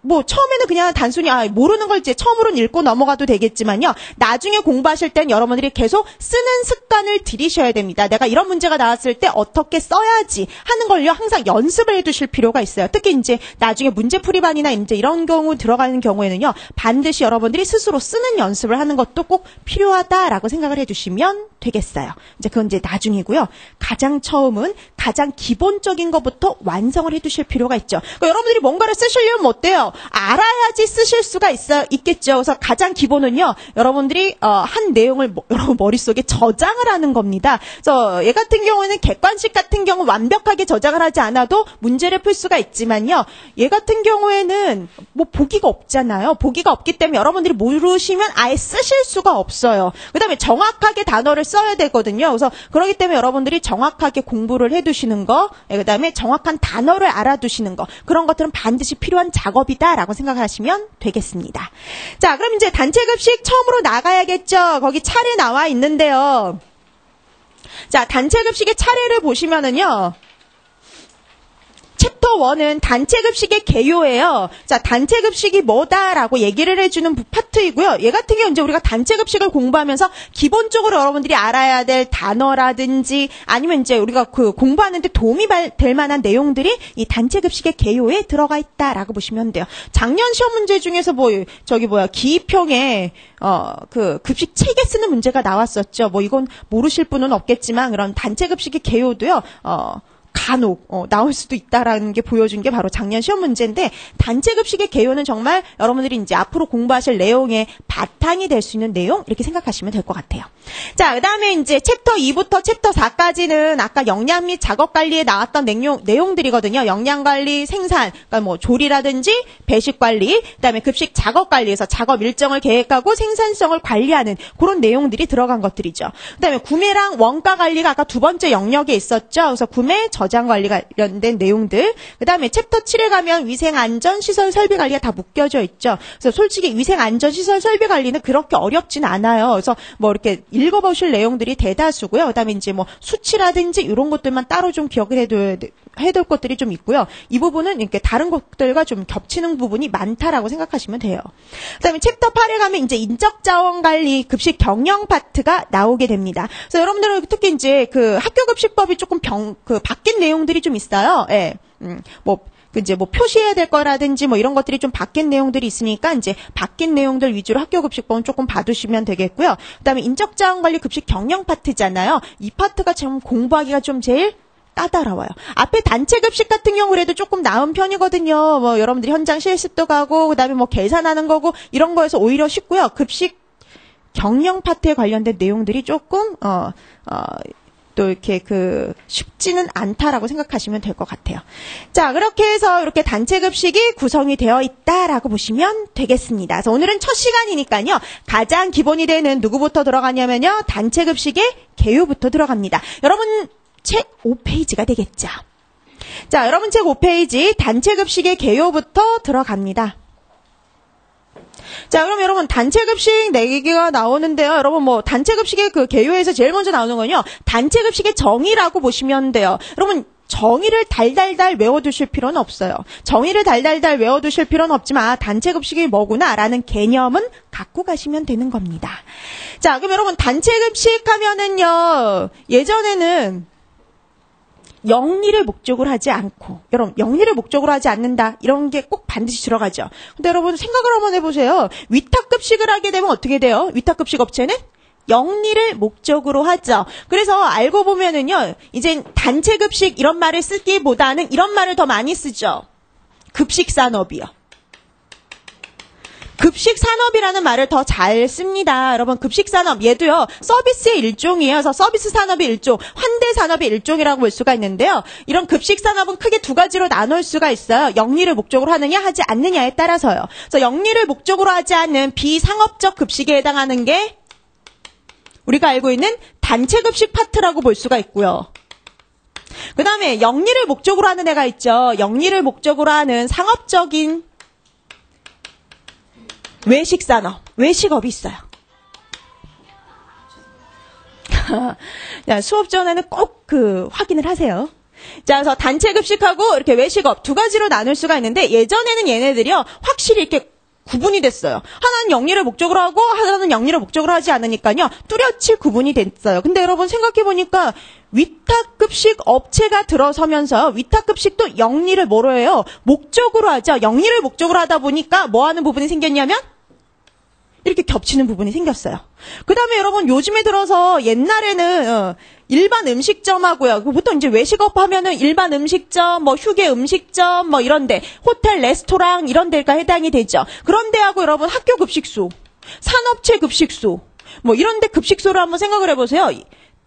뭐 처음에는 그냥 단순히 모르는 걸 이제 처음으로는 읽고 넘어가도 되겠지만요. 나중에 공부하실 땐 여러분들이 계속 쓰는 습관을 들이셔야 됩니다. 내가 이런 문제가 나왔을 때 어떻게 써야지 하는 걸요. 항상 연습을 해두실 필요가 있어요. 특히 이제 나중에 문제풀이반이나 이제 이런 경우 들어가는 경우에는요. 반드시 여러분들이 스스로 쓰는 연습을 하는 것도 꼭 필요하다라고 생각을 해두시면 되겠어요. 이제 그건 이제 나중이고요. 가장 처음은 가장 기본적인 것부터 완성을 해두실 필요가 있죠. 그러니까 여러분들이 뭔가를 쓰시려면 쓰려면 어때요? 알아야지 쓰실 수가 있겠죠. 그래서 가장 기본은요, 여러분들이 한 내용을 여러분 머릿속에 저장을 하는 겁니다. 그래서 얘 같은 경우는 객관식 같은 경우 완벽하게 저장을 하지 않아도 문제를 풀 수가 있지만요, 얘 같은 경우에는 뭐 보기가 없잖아요. 보기가 없기 때문에 여러분들이 모르시면 아예 쓰실 수가 없어요. 그 다음에 정확하게 단어를 써야 되거든요. 그래서 그렇기 때문에 여러분들이 정확하게 공부를 해두시는 거, 그 다음에 정확한 단어를 알아두시는 거, 그런 것들은 반드시 필요한 작업이다라고 생각하시면 되겠습니다. 자, 그럼 이제 단체급식 처음으로 나가야겠죠. 거기 차례 나와 있는데요. 자, 단체급식의 차례를 보시면은요, 챕터 1은 단체급식의 개요예요. 자, 단체급식이 뭐다라고 얘기를 해주는 파트이고요. 얘 같은 경우 이제 우리가 단체급식을 공부하면서 기본적으로 여러분들이 알아야 될 단어라든지 아니면 이제 우리가 그 공부하는데 도움이 될 만한 내용들이 이 단체급식의 개요에 들어가 있다라고 보시면 돼요. 작년 시험 문제 중에서 기입형에 그 급식 책에 쓰는 문제가 나왔었죠. 뭐 이건 모르실 분은 없겠지만 그런 단체급식의 개요도요. 간혹 나올 수도 있다라는 게 보여준 게 바로 작년 시험 문제인데, 단체급식의 개요는 정말 여러분들이 이제 앞으로 공부하실 내용의 바탕이 될 수 있는 내용, 이렇게 생각하시면 될 것 같아요. 자, 그다음에 이제 챕터 2부터 챕터 4까지는 아까 영양 및 작업 관리에 나왔던 내용들이거든요. 영양 관리, 생산, 그러니까 뭐 조리라든지 배식 관리, 그다음에 급식 작업 관리에서 작업 일정을 계획하고 생산성을 관리하는 그런 내용들이 들어간 것들이죠. 그다음에 구매랑 원가 관리가 아까 두 번째 영역에 있었죠. 그래서 구매, 저장 관리 관련된 내용들. 그다음에 챕터 7에 가면 위생 안전 시설 설비 관리가 다 묶여져 있죠. 그래서 솔직히 위생 안전 시설 설비 관리는 그렇게 어렵진 않아요. 그래서 뭐 이렇게 읽어보실 내용들이 대다수고요. 그다음에 이제 뭐 수치라든지 이런 것들만 따로 좀 기억을 해둘 것들이 좀 있고요. 이 부분은 이렇게 다른 것들과 좀 겹치는 부분이 많다라고 생각하시면 돼요. 그다음에 챕터 8에 가면 이제 인적 자원 관리 급식 경영 파트가 나오게 됩니다. 그래서 여러분들은 특히 이제 그 학교급식법이 조금 바뀐 내용들이 좀 있어요. 예. 뭐 표시해야 될 거라든지 뭐 이런 것들이 좀 바뀐 내용들이 있으니까 이제 바뀐 내용들 위주로 학교급식법은 조금 봐두시면 되겠고요. 그다음에 인적자원관리 급식 경영 파트잖아요. 이 파트가 참 공부하기가 좀 제일 까다로워요. 앞에 단체급식 같은 경우 그래도 조금 나은 편이거든요. 뭐 여러분들이 현장 실습도 가고 그다음에 뭐 계산하는 거고 이런 거에서 오히려 쉽고요. 급식 경영 파트에 관련된 내용들이 조금 또 이렇게 쉽지는 않다라고 생각하시면 될 것 같아요. 자, 그렇게 해서 이렇게 단체급식이 구성이 되어 있다라고 보시면 되겠습니다. 그래서 오늘은 첫 시간이니까요. 가장 기본이 되는 누구부터 들어가냐면요. 단체급식의 개요부터 들어갑니다. 여러분 책 5페이지가 되겠죠. 자, 여러분 책 5페이지 단체급식의 개요부터 들어갑니다. 자, 그럼 여러분 단체급식 4개가 나오는데요. 여러분 뭐 단체급식의 그 개요에서 제일 먼저 나오는 건요. 단체급식의 정의라고 보시면 돼요. 여러분 정의를 달달달 외워두실 필요는 없어요. 정의를 달달달 외워두실 필요는 없지만 단체급식이 뭐구나라는 개념은 갖고 가시면 되는 겁니다. 자, 그럼 여러분 단체급식 하면은요. 예전에는 영리를 목적으로 하지 않고, 여러분 영리를 목적으로 하지 않는다 이런 게 꼭 반드시 들어가죠. 근데 여러분 생각을 한번 해보세요. 위탁급식을 하게 되면 어떻게 돼요? 위탁급식 업체는 영리를 목적으로 하죠. 그래서 알고 보면은요, 이제 단체급식 이런 말을 쓰기보다는 이런 말을 더 많이 쓰죠. 급식산업이요. 급식산업이라는 말을 더 잘 씁니다. 여러분 급식산업 얘도요. 서비스의 일종이에요. 그래서 서비스 산업의 일종, 환대 산업의 일종이라고 볼 수가 있는데요. 이런 급식산업은 크게 두 가지로 나눌 수가 있어요. 영리를 목적으로 하느냐 하지 않느냐에 따라서요. 그래서 영리를 목적으로 하지 않는 비상업적 급식에 해당하는 게 우리가 알고 있는 단체급식 파트라고 볼 수가 있고요. 그 다음에 영리를 목적으로 하는 애가 있죠. 영리를 목적으로 하는 상업적인 외식산업, 외식업이 있어요. 자, 수업 전에는 꼭 확인을 하세요. 자, 그래서 단체급식하고 이렇게 외식업 두 가지로 나눌 수가 있는데 예전에는 얘네들이요, 확실히 이렇게 구분이 됐어요. 하나는 영리를 목적으로 하고 하나는 영리를 목적으로 하지 않으니까요. 뚜렷이 구분이 됐어요. 근데 여러분 생각해보니까 위탁급식 업체가 들어서면서 위탁급식도 영리를 뭐로 해요? 목적으로 하죠. 영리를 목적으로 하다 보니까 뭐 하는 부분이 생겼냐면 이렇게 겹치는 부분이 생겼어요. 그 다음에 여러분 요즘에 들어서 옛날에는 일반 음식점하고요. 보통 이제 외식업 하면은 일반 음식점, 뭐 휴게 음식점, 뭐 이런데 호텔, 레스토랑 이런 데가 해당이 되죠. 그런 데하고 여러분 학교 급식소, 산업체 급식소, 뭐 이런데 급식소를 한번 생각을 해보세요.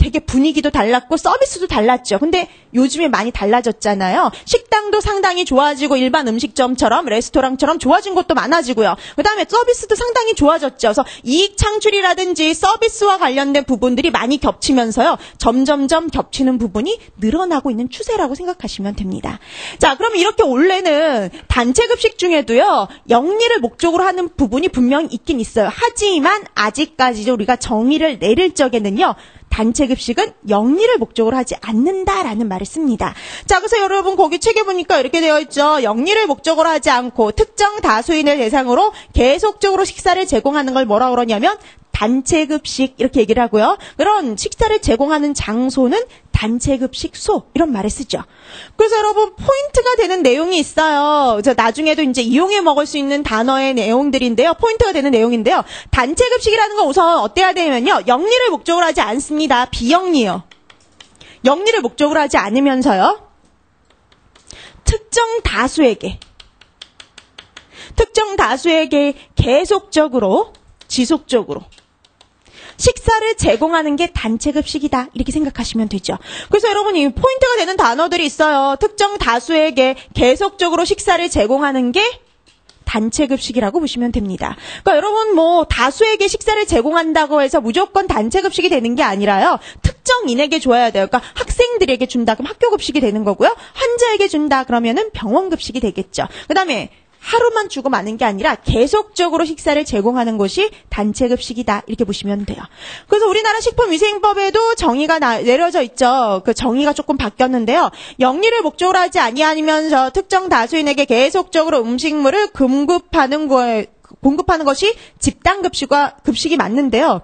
되게 분위기도 달랐고 서비스도 달랐죠. 근데 요즘에 많이 달라졌잖아요. 식당도 상당히 좋아지고 일반 음식점처럼 레스토랑처럼 좋아진 것도 많아지고요. 그다음에 서비스도 상당히 좋아졌죠. 그래서 이익 창출이라든지 서비스와 관련된 부분들이 많이 겹치면서요. 점점점 겹치는 부분이 늘어나고 있는 추세라고 생각하시면 됩니다. 자, 그럼 이렇게 원래는 단체 급식 중에도요. 영리를 목적으로 하는 부분이 분명히 있긴 있어요. 하지만 아직까지 우리가 정의를 내릴 적에는요. 단체 급식은 영리를 목적으로 하지 않는다라는 말을 씁니다. 자, 그래서 여러분 거기 책에 보니까 이렇게 되어 있죠. 영리를 목적으로 하지 않고 특정 다수인을 대상으로 계속적으로 식사를 제공하는 걸 뭐라고 그러냐면 단체 급식 이렇게 얘기를 하고요. 그런 식사를 제공하는 장소는 단체 급식소 이런 말을 쓰죠. 그래서 여러분 포인트가 되는 내용이 있어요. 그래서 나중에도 이제 이용해 먹을 수 있는 단어의 내용들인데요. 포인트가 되는 내용인데요. 단체 급식이라는 건 우선 어때야 되냐면요. 영리를 목적으로 하지 않습니다. 비영리요. 영리를 목적으로 하지 않으면서요. 특정 다수에게 계속적으로 지속적으로 식사를 제공하는 게 단체 급식이다. 이렇게 생각하시면 되죠. 그래서 여러분 이 포인트가 되는 단어들이 있어요. 특정 다수에게 계속적으로 식사를 제공하는 게 단체 급식이라고 보시면 됩니다. 그러니까 여러분 뭐 다수에게 식사를 제공한다고 해서 무조건 단체 급식이 되는 게 아니라요. 특정인에게 줘야 돼요. 그러니까 학생들에게 준다 그럼 학교 급식이 되는 거고요. 환자에게 준다 그러면은 병원 급식이 되겠죠. 그다음에 하루만 주고 마는 게 아니라 계속적으로 식사를 제공하는 것이 단체 급식이다. 이렇게 보시면 돼요. 그래서 우리나라 식품위생법에도 정의가 내려져 있죠. 그 정의가 조금 바뀌었는데요. 영리를 목적으로 하지 아니하면서 특정 다수인에게 계속적으로 음식물을 공급하는 것이 집단 급식이 맞는데요.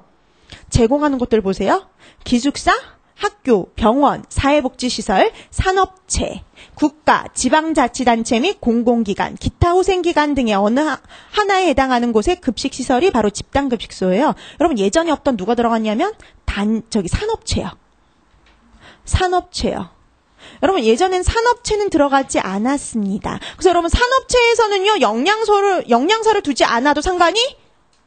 제공하는 것들 보세요. 기숙사, 학교, 병원, 사회복지시설, 산업체, 국가, 지방자치단체 및 공공기관, 기타 후생기관 등의 어느 하나에 해당하는 곳의 급식시설이 바로 집단급식소예요. 여러분 예전에 없던 누가 들어갔냐면 산업체요. 산업체요. 여러분 예전엔 산업체는 들어가지 않았습니다. 그래서 여러분 산업체에서는요 영양사를 두지 않아도 상관이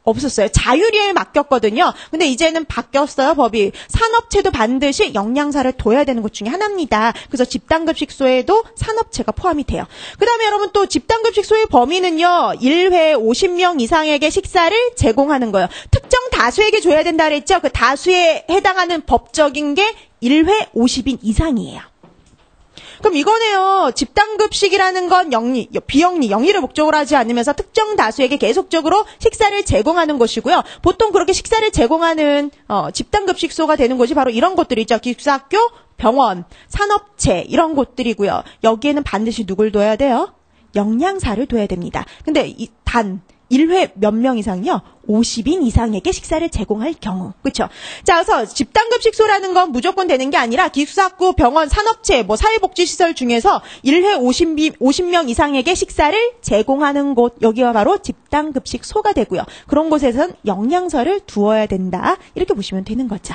없었어요. 자율이에 맡겼거든요. 근데 이제는 바뀌었어요, 법이. 산업체도 반드시 영양사를 둬야 되는 것 중에 하나입니다. 그래서 집단급식소에도 산업체가 포함이 돼요. 그 다음에 여러분 또 집단급식소의 범위는요. 1회 50명 이상에게 식사를 제공하는 거예요. 특정 다수에게 줘야 된다 그랬죠? 그 다수에 해당하는 법적인 게 1회 50인 이상이에요. 그럼 이거네요. 집단급식이라는 건 영리를 목적으로 하지 않으면서 특정 다수에게 계속적으로 식사를 제공하는 것이고요. 보통 그렇게 식사를 제공하는 집단급식소가 되는 곳이 바로 이런 곳들이죠. 기숙사학교, 병원, 산업체 이런 곳들이고요. 여기에는 반드시 누굴 둬야 돼요? 영양사를 둬야 됩니다. 근데 단 1회 몇 명 이상요? 50인 이상에게 식사를 제공할 경우. 그렇죠? 자, 그래서 집단급식소라는 건 무조건 되는 게 아니라 기숙사학교, 병원, 산업체, 사회복지시설 중에서 1회 50명 이상에게 식사를 제공하는 곳, 여기가 바로 집단급식소가 되고요. 그런 곳에서는 영양사를 두어야 된다. 이렇게 보시면 되는 거죠.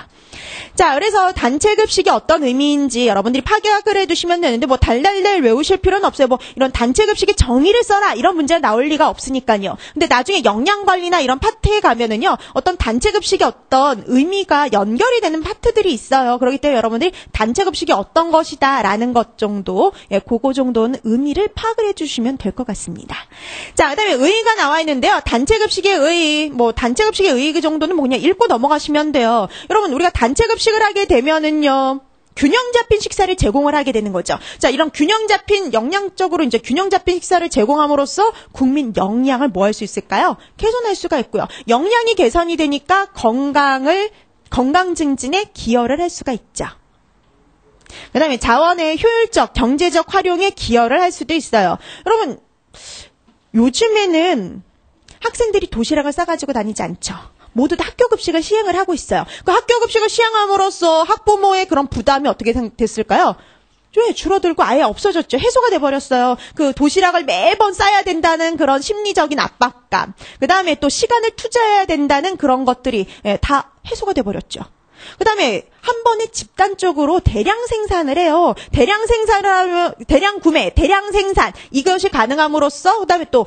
자, 그래서 단체급식이 어떤 의미인지 여러분들이 파악을 해두시면 되는데 달달달 외우실 필요는 없어요. 이런 단체급식의 정의를 써라 이런 문제가 나올 리가 없으니까요. 근데 나중에 영양관리나 이런 파트에 가면은요, 어떤 단체급식이 어떤 의미가 연결이 되는 파트들이 있어요. 그렇기 때문에 여러분들이 단체급식이 어떤 것이다라는 것 정도, 그거 정도는 의미를 파악을 해주시면 될 것 같습니다. 자, 그다음에 의의가 나와 있는데요. 단체급식의 의의, 단체급식의 의의 정도는 그냥 읽고 넘어가시면 돼요. 여러분, 우리가 단체급식을 하게 되면은요. 균형 잡힌 식사를 제공을 하게 되는 거죠. 자, 이런 영양적으로 이제 균형 잡힌 식사를 제공함으로써 국민 영양을 뭐 할 수 있을까요? 개선할 수가 있고요. 영양이 개선이 되니까 건강 증진에 기여를 할 수가 있죠. 그 다음에 자원의 효율적, 경제적 활용에 기여를 할 수도 있어요. 여러분, 요즘에는 학생들이 도시락을 싸가지고 다니지 않죠. 모두 다 학교급식을 시행을 하고 있어요. 그 학교급식을 시행함으로써 학부모의 그런 부담이 어떻게 됐을까요? 줄어들고 아예 없어졌죠. 해소가 돼버렸어요. 그 도시락을 매번 싸야 된다는 그런 심리적인 압박감. 그 다음에 또 시간을 투자해야 된다는 그런 것들이 다 해소가 돼버렸죠. 그 다음에 한 번에 집단적으로 대량 생산을 해요. 대량 생산을 하면, 대량 구매, 대량 생산. 이것이 가능함으로써, 그 다음에 또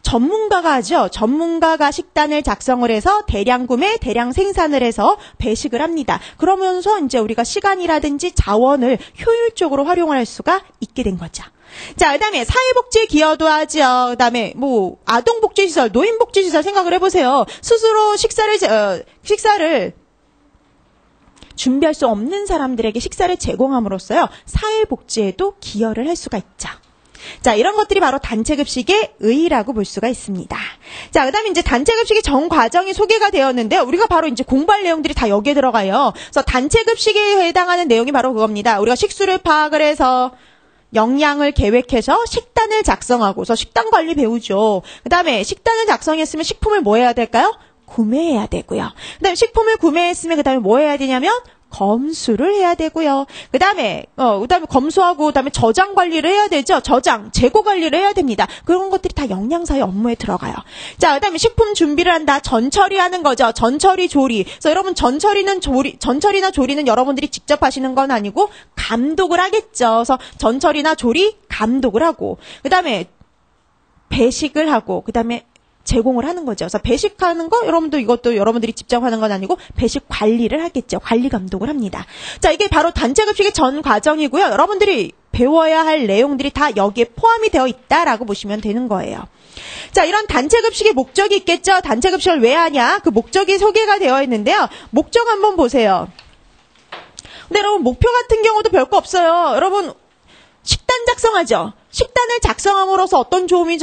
전문가가 하죠. 전문가가 식단을 작성을 해서 대량 구매, 대량 생산을 해서 배식을 합니다. 그러면서 이제 우리가 시간이라든지 자원을 효율적으로 활용할 수가 있게 된 거죠. 자, 그 다음에 사회복지에 기여도 하죠. 그 다음에 뭐 아동복지시설, 노인복지시설 생각을 해보세요. 스스로 식사를 준비할 수 없는 사람들에게 식사를 제공함으로써요. 사회복지에도 기여를 할 수가 있죠. 자, 이런 것들이 바로 단체급식의 의의라고 볼 수가 있습니다. 자, 그 다음에 이제 단체급식의 전 과정이 소개가 되었는데요. 우리가 바로 이제 공부할 내용들이 다 여기에 들어가요. 그래서 단체급식에 해당하는 내용이 바로 그겁니다. 우리가 식수를 파악을 해서 영양을 계획해서 식단을 작성하고서 식단 관리 배우죠. 그 다음에 식단을 작성했으면 식품을 뭐 해야 될까요? 구매해야 되고요. 그 다음에 식품을 구매했으면 그 다음에 뭐 해야 되냐면 검수를 해야 되고요. 그 다음에 검수하고, 그 다음에 저장 관리를 해야 되죠. 저장, 재고 관리를 해야 됩니다. 그런 것들이 다 영양사의 업무에 들어가요. 자, 그 다음에 식품 준비를 한다. 전처리하는 거죠. 전처리, 조리. 그래서 여러분, 전처리나 조리는 여러분들이 직접 하시는 건 아니고, 감독을 하겠죠. 그래서 전처리나 조리, 감독을 하고, 그 다음에 배식을 하고, 그 다음에 제공을 하는 거죠. 그래서 배식하는 거 이것도 여러분들이 직접 하는 건 아니고 배식 관리를 하겠죠. 관리 감독을 합니다. 자, 이게 바로 단체급식의 전 과정이고요. 여러분들이 배워야 할 내용들이 다 여기에 포함이 되어 있다라고 보시면 되는 거예요. 자, 이런 단체급식의 목적이 있겠죠. 단체급식을 왜 하냐? 그 목적이 소개가 되어 있는데요. 목적 한번 보세요. 근데 여러분 목표 같은 경우도 별거 없어요. 여러분 식단 작성하죠. 식단을 작성함으로써 어떤 점이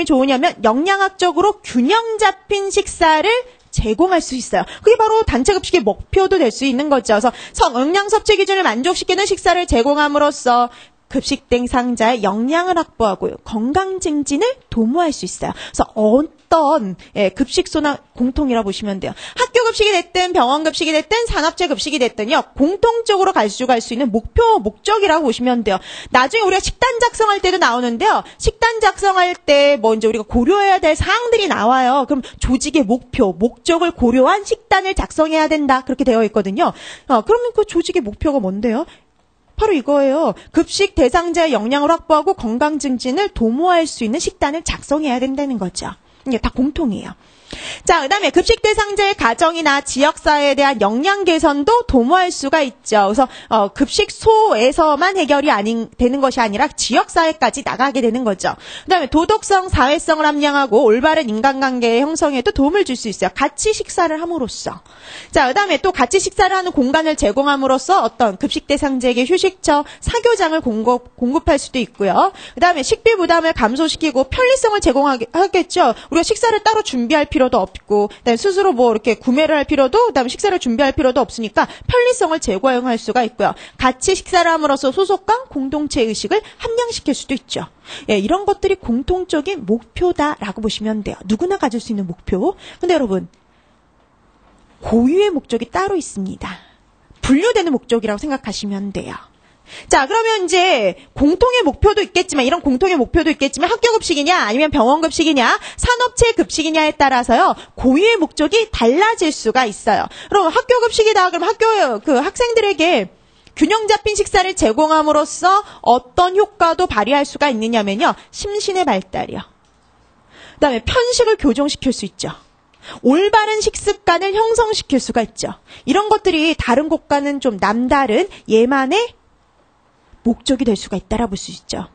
좋으냐면 영양학적으로 균형 잡힌 식사를 제공할 수 있어요. 그게 바로 단체급식의 목표도 될 수 있는 거죠. 그래서 영양 섭취 기준을 만족시키는 식사를 제공함으로써 급식 대상자의 영양을 확보하고 건강 증진을 도모할 수 있어요. 그래서 어떤 급식소나 공통이라 보시면 돼요. 학교 급식이 됐든 병원 급식이 됐든 산업체 급식이 됐든요. 공통적으로 가져갈 수 있는 목적이라고 보시면 돼요. 나중에 우리가 식단 작성할 때도 나오는데요. 식단 작성할 때 이제 우리가 고려해야 될 사항들이 나와요. 그럼 조직의 목적을 고려한 식단을 작성해야 된다. 그렇게 되어 있거든요. 그러면 그 조직의 목표가 뭔데요? 바로 이거예요. 급식 대상자의 영양을 확보하고 건강 증진을 도모할 수 있는 식단을 작성해야 된다는 거죠. 이게 다 공통이에요. 자, 그 다음에 급식 대상자의 가정이나 지역사회에 대한 영양 개선도 도모할 수가 있죠. 그래서 급식소에서만 해결이 되는 것이 아니라 지역사회까지 나가게 되는 거죠. 그 다음에 도덕성, 사회성을 함양하고 올바른 인간관계 형성에도 도움을 줄 수 있어요. 같이 식사를 함으로써. 자, 그 다음에 또 같이 식사를 하는 공간을 제공함으로써 어떤 급식 대상자에게 휴식처, 사교장을 공급할 수도 있고요. 그 다음에 식비 부담을 감소시키고 편리성을 제공하겠죠. 우리가 식사를 따로 준비할 필요도 없고, 그다음에 스스로 이렇게 구매를 할 필요도, 그다음에 식사를 준비할 필요도 없으니까 편리성을 제공할 수가 있고요. 같이 식사를 함으로써 소속감, 공동체 의식을 함양시킬 수도 있죠. 예, 이런 것들이 공통적인 목표다라고 보시면 돼요. 누구나 가질 수 있는 목표. 근데 여러분, 고유의 목적이 따로 있습니다. 분류되는 목적이라고 생각하시면 돼요. 자, 그러면 이제 공통의 목표도 있겠지만, 이런 공통의 목표도 있겠지만 학교 급식이냐 아니면 병원 급식이냐 산업체 급식이냐에 따라서요 고유의 목적이 달라질 수가 있어요. 그럼 학교 급식이다 그럼 학생들에게 균형 잡힌 식사를 제공함으로써 어떤 효과도 발휘할 수가 있느냐면요, 심신의 발달이요. 그다음에 편식을 교정시킬 수 있죠. 올바른 식습관을 형성시킬 수가 있죠. 이런 것들이 다른 곳과는 좀 남다른 얘만의 목적이 될 수가 있다라고 볼 수 있죠.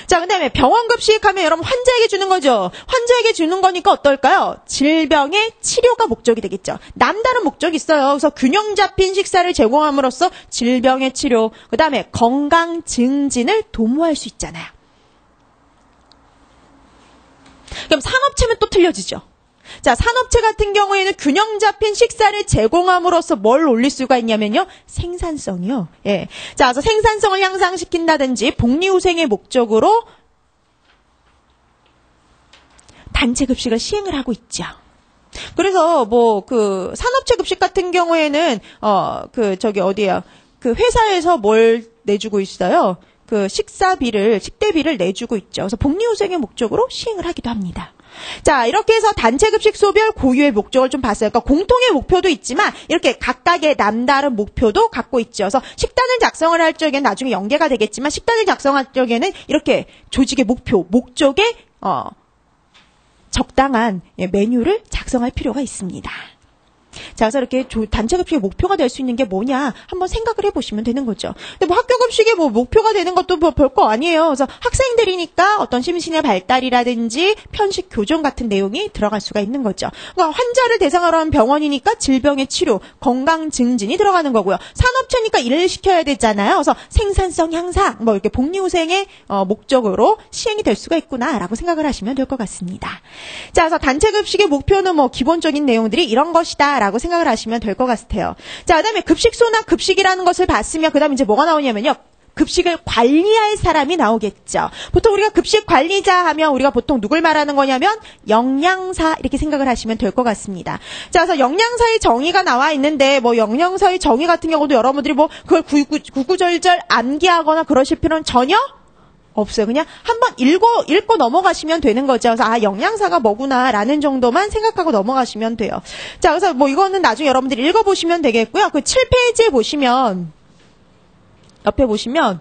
자, 그다음에 병원 급식 하면 여러분 환자에게 주는 거죠. 환자에게 주는 거니까 어떨까요? 질병의 치료가 목적이 되겠죠. 남다른 목적이 있어요. 그래서 균형 잡힌 식사를 제공함으로써 질병의 치료, 그다음에 건강 증진을 도모할 수 있잖아요. 그럼 산업체면 또 틀려지죠. 자, 산업체 같은 경우에는 균형 잡힌 식사를 제공함으로써 뭘 올릴 수가 있냐면요, 생산성이요. 예. 자, 그래서 생산성을 향상시킨다든지 복리후생의 목적으로 단체 급식을 시행을 하고 있죠. 그래서 산업체 급식 같은 경우에는 회사에서 뭘 내주고 있어요. 그 식대비를 내주고 있죠. 그래서 복리후생의 목적으로 시행을 하기도 합니다. 자, 이렇게 해서 단체급식 소별 고유의 목적을 좀 봤어요. 그러니까 공통의 목표도 있지만 이렇게 각각의 남다른 목표도 갖고 있죠. 그래서 식단을 작성을 할 적에는 나중에 연계가 되겠지만 식단을 작성할 적에는 이렇게 조직의 목적에 적당한 메뉴를 작성할 필요가 있습니다. 자, 그래서 이렇게 단체급식의 목표가 될 수 있는 게 뭐냐 한번 생각을 해보시면 되는 거죠. 근데 뭐 학교급식의 뭐 목표가 되는 것도 뭐 별거 아니에요. 그래서 학생들이니까 어떤 심신의 발달이라든지 편식 교정 같은 내용이 들어갈 수가 있는 거죠. 그러니까 환자를 대상으로 한 병원이니까 질병의 치료, 건강 증진이 들어가는 거고요. 산업체니까 일을 시켜야 되잖아요. 그래서 생산성 향상, 뭐 이렇게 복리후생의 목적으로 시행이 될 수가 있구나라고 생각을 하시면 될 것 같습니다. 자, 그래서 단체급식의 목표는 뭐 기본적인 내용들이 이런 것이다. 라고 생각을 하시면 될 것 같아요. 자, 그 다음에 급식소나 급식이라는 것을 봤으면 그 다음에 이제 뭐가 나오냐면요. 급식을 관리할 사람이 나오겠죠. 보통 우리가 급식 관리자 하면 우리가 보통 누굴 말하는 거냐면 영양사 이렇게 생각을 하시면 될 것 같습니다. 자, 그래서 영양사의 정의가 나와 있는데 뭐 영양사의 정의 같은 경우도 여러분들이 뭐 그걸 구구절절 암기하거나 그러실 필요는 전혀 없어요. 그냥 한번 읽고 넘어가시면 되는 거죠. 그래서 영양사가 뭐구나라는 정도만 생각하고 넘어가시면 돼요. 자, 그래서 뭐 이거는 나중에 여러분들이 읽어보시면 되겠고요. 그 7페이지에 보시면 옆에 보시면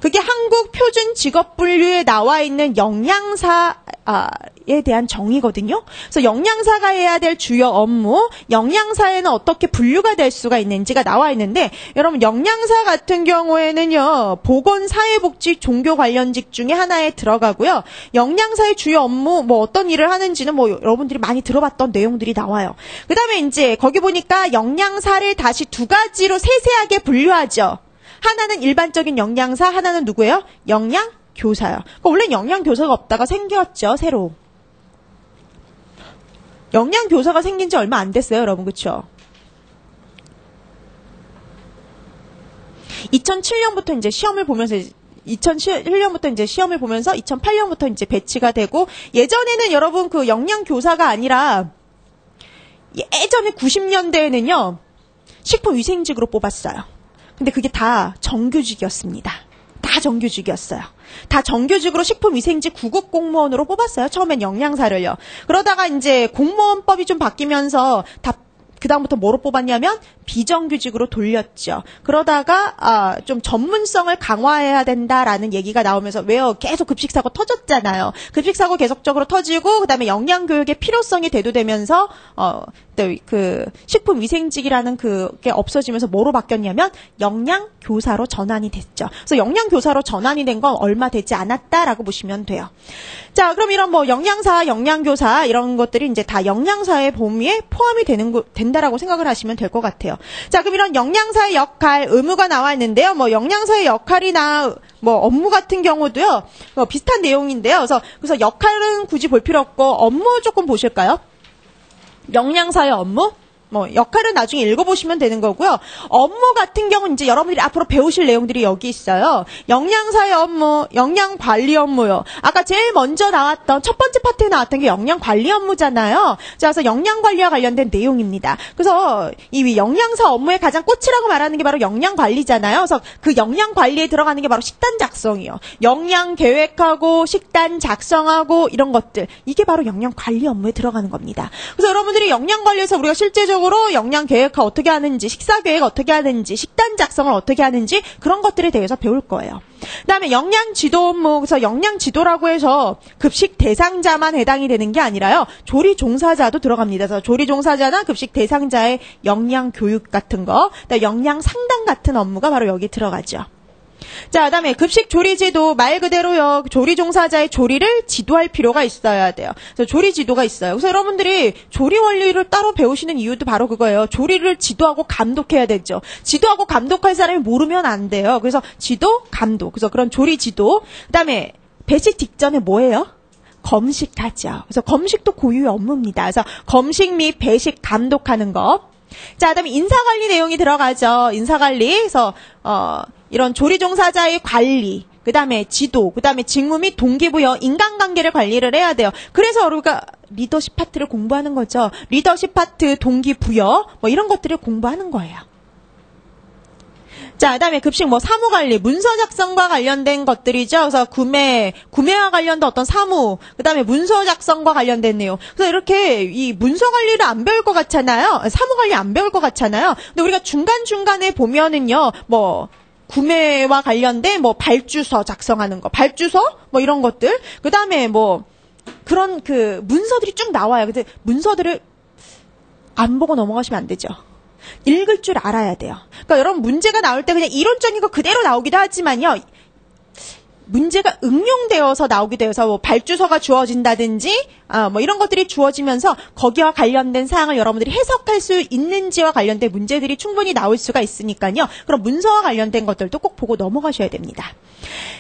그게 한국 표준 직업 분류에 나와 있는 영양사에 대한 정의거든요. 그래서 영양사가 해야 될 주요 업무, 영양사에는 어떻게 분류가 될 수가 있는지가 나와 있는데 여러분 영양사 같은 경우에는요. 보건사회복지 종교 관련직 중에 하나에 들어가고요. 영양사의 주요 업무 뭐 어떤 일을 하는지는 뭐 여러분들이 많이 들어봤던 내용들이 나와요. 그다음에 이제 거기 보니까 영양사를 다시 두 가지로 세세하게 분류하죠. 하나는 일반적인 영양사, 하나는 누구예요? 영양교사요. 그러니까 원래 영양교사가 없다가 생겼죠, 새로. 영양교사가 생긴 지 얼마 안 됐어요, 여러분, 그쵸? 2007년부터 이제 시험을 보면서 2008년부터 이제 배치가 되고, 예전에는 여러분 그 영양교사가 아니라, 예전에 90년대에는요, 식품위생직으로 뽑았어요. 근데 그게 다 정규직이었습니다. 다 정규직이었어요. 다 정규직으로 식품위생직 구급 공무원으로 뽑았어요. 처음엔 영양사를요. 그러다가 이제 공무원법이 좀 바뀌면서 그다음부터 뭐로 뽑았냐면 비정규직으로 돌렸죠. 그러다가 좀 전문성을 강화해야 된다라는 얘기가 나오면서 왜요? 계속 급식사고 터졌잖아요. 급식사고 계속적으로 터지고 그다음에 영양교육의 필요성이 대두되면서 그 식품위생직이라는 그게 없어지면서 뭐로 바뀌었냐면 영양교사로 전환이 됐죠. 그래서 영양교사로 전환이 된 건 얼마 되지 않았다라고 보시면 돼요. 자, 그럼 이런 뭐 영양사, 영양교사 이런 것들이 이제 다 영양사의 범위에 포함이 된다라고 생각을 하시면 될 것 같아요. 자, 그럼 이런 영양사의 역할, 의무가 나와 있는데요. 뭐 영양사의 역할이나 뭐 업무 같은 경우도요. 비슷한 내용인데요. 그래서 역할은 굳이 볼 필요 없고 업무 조금 보실까요? 영양사의 업무? 뭐 역할은 나중에 읽어보시면 되는 거고요. 업무 같은 경우는 이제 여러분들이 앞으로 배우실 내용들이 여기 있어요. 영양사의 업무, 영양관리 업무요. 아까 제일 먼저 나왔던 첫 번째 파트에 나왔던 게 영양관리 업무잖아요. 자, 그래서 영양관리와 관련된 내용입니다. 그래서 이 영양사 업무의 가장 꽃이라고 말하는 게 바로 영양관리잖아요. 그래서 그 영양관리에 들어가는 게 바로 식단 작성이요. 영양 계획하고 식단 작성하고 이런 것들. 이게 바로 영양관리 업무에 들어가는 겁니다. 그래서 여러분들이 영양관리에서 우리가 실제적으로 영양 계획 어떻게 하는지, 식사 계획 어떻게 하는지, 식단 작성을 어떻게 하는지 그런 것들에 대해서 배울 거예요. 그다음에 영양 지도 업무, 그래서 영양 지도라고 해서 급식 대상자만 해당이 되는 게 아니라요. 조리 종사자도 들어갑니다. 그래서 조리 종사자나 급식 대상자의 영양 교육 같은 거, 그다음에 영양 상담 같은 업무가 바로 여기 들어가죠. 자, 그다음에 급식 조리 지도 말 그대로요. 조리 종사자의 조리를 지도할 필요가 있어야 돼요. 그래서 조리 지도가 있어요. 그래서 여러분들이 조리 원리를 따로 배우시는 이유도 바로 그거예요. 조리를 지도하고 감독해야 되죠. 지도하고 감독할 사람이 모르면 안 돼요. 그래서 지도, 감독. 그래서 그런 조리 지도. 그다음에 배식 직전에 뭐예요? 검식하죠. 그래서 검식도 고유의 업무입니다. 그래서 검식 및 배식 감독하는 거. 자, 그다음에 인사관리 내용이 들어가죠. 인사관리. 그래서 이런 조리 종사자의 관리, 그다음에 지도, 그다음에 직무 및 동기부여, 인간관계를 관리를 해야 돼요. 그래서 우리가 리더십 파트를 공부하는 거죠. 리더십 파트, 동기부여, 뭐 이런 것들을 공부하는 거예요. 자, 그다음에 급식 뭐 사무관리, 문서 작성과 관련된 것들이죠. 그래서 구매와 관련된 어떤 사무, 그다음에 문서 작성과 관련된 내용. 그래서 이렇게 이 문서 관리를 안 배울 것 같잖아요. 사무 관리 안 배울 것 같잖아요. 근데 우리가 중간중간에 보면은요, 뭐 구매와 관련된 뭐 발주서 작성하는 거, 발주서 뭐 이런 것들. 그다음에 뭐 그런 그 문서들이 쭉 나와요. 근데 문서들을 안 보고 넘어가시면 안 되죠. 읽을 줄 알아야 돼요. 그러니까 여러분 문제가 나올 때 그냥 이론적인 거 그대로 나오기도 하지만요. 문제가 응용되어서 나오기도 해서 뭐 발주서가 주어진다든지 뭐 이런 것들이 주어지면서 거기와 관련된 사항을 여러분들이 해석할 수 있는지와 관련된 문제들이 충분히 나올 수가 있으니까요. 그럼 문서와 관련된 것들도 꼭 보고 넘어가셔야 됩니다.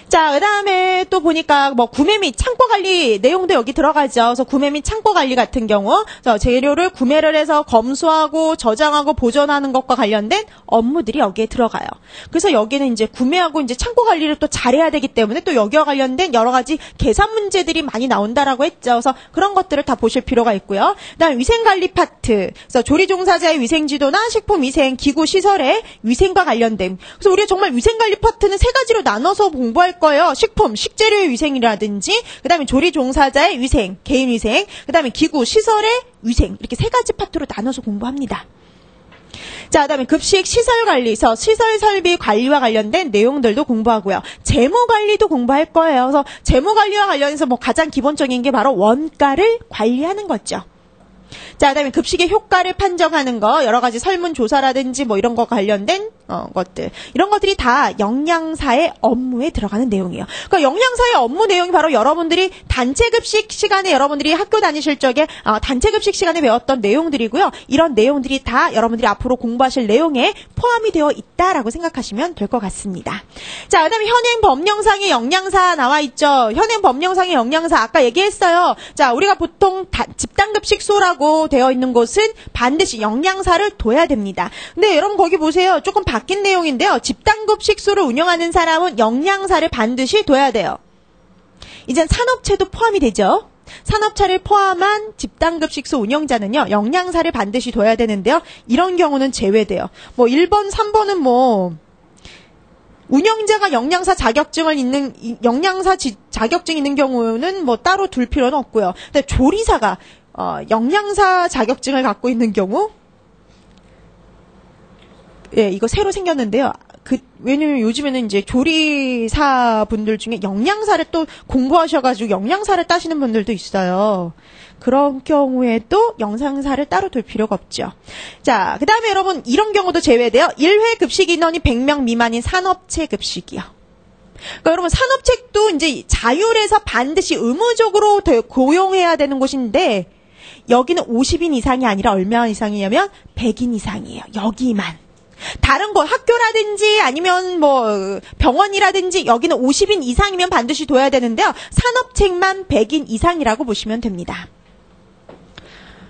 자, 그다음에 또 보니까 뭐 구매 및 창고 관리 내용도 여기 들어가죠. 그래서 구매 및 창고 관리 같은 경우 재료를 구매를 해서 검수하고 저장하고 보존하는 것과 관련된 업무들이 여기에 들어가요. 그래서 여기는 이제 구매하고 이제 창고 관리를 또 잘해야 되기 때문에 또 여기와 관련된 여러 가지 계산 문제들이 많이 나온다라고 했죠. 그래서 그런 것들을 다 보실 필요가 있고요. 그다음 위생 관리 파트. 그래서 조리 종사자의 위생 지도나 식품 위생, 기구 시설의 위생과 관련된. 그래서 우리가 정말 위생 관리 파트는 세 가지로 나눠서 공부할 거예요. 식품, 식재료의 위생이라든지, 그다음에 조리 종사자의 위생, 개인 위생, 그다음에 기구 시설의 위생. 이렇게 세 가지 파트로 나눠서 공부합니다. 자, 그다음에 급식 시설 관리서 시설 설비 관리와 관련된 내용들도 공부하고요. 재무 관리도 공부할 거예요. 그래서 재무 관리와 관련해서 뭐 가장 기본적인 게 바로 원가를 관리하는 거죠. 자, 그다음에 급식의 효과를 판정하는 거, 여러 가지 설문조사라든지 뭐 이런 거 관련된 것들. 이런 것들이 다 영양사의 업무에 들어가는 내용이에요. 그러니까 영양사의 업무 내용이 바로 여러분들이 단체급식 시간에 여러분들이 학교 다니실 적에 단체급식 시간에 배웠던 내용들이고요. 이런 내용들이 다 여러분들이 앞으로 공부하실 내용에 포함이 되어 있다라고 생각하시면 될 것 같습니다. 자, 그다음에 현행 법령상의 영양사 나와 있죠. 현행 법령상의 영양사 아까 얘기했어요. 자, 우리가 보통 집단급식소라고 되어 있는 곳은 반드시 영양사를 둬야 됩니다. 근데 여러분 거기 보세요. 조금 바뀐 내용인데요. 집단급식소를 운영하는 사람은 영양사를 반드시 둬야 돼요. 이젠 산업체도 포함이 되죠. 산업체를 포함한 집단급식소 운영자는요. 영양사를 반드시 둬야 되는데요. 이런 경우는 제외돼요. 뭐 1번, 3번은 뭐 운영자가 영양사 자격증 있는 경우는 뭐 따로 둘 필요는 없고요. 근데 조리사가 영양사 자격증을 갖고 있는 경우, 예, 이거 새로 생겼는데요. 왜냐면 요즘에는 이제 조리사 분들 중에 영양사를 또 공부하셔가지고 영양사를 따시는 분들도 있어요. 그런 경우에 또 영양사를 따로 둘 필요가 없죠. 자, 그 다음에 여러분, 이런 경우도 제외돼요. 1회 급식 인원이 100명 미만인 산업체 급식이요. 그러니까 여러분, 산업체도 이제 자율해서 반드시 의무적으로 고용해야 되는 곳인데, 여기는 50인 이상이 아니라 얼마 이상이냐면 100인 이상이에요. 여기만. 다른 곳 학교라든지 아니면 뭐 병원이라든지 여기는 50인 이상이면 반드시 둬야 되는데요. 산업체만 100인 이상이라고 보시면 됩니다.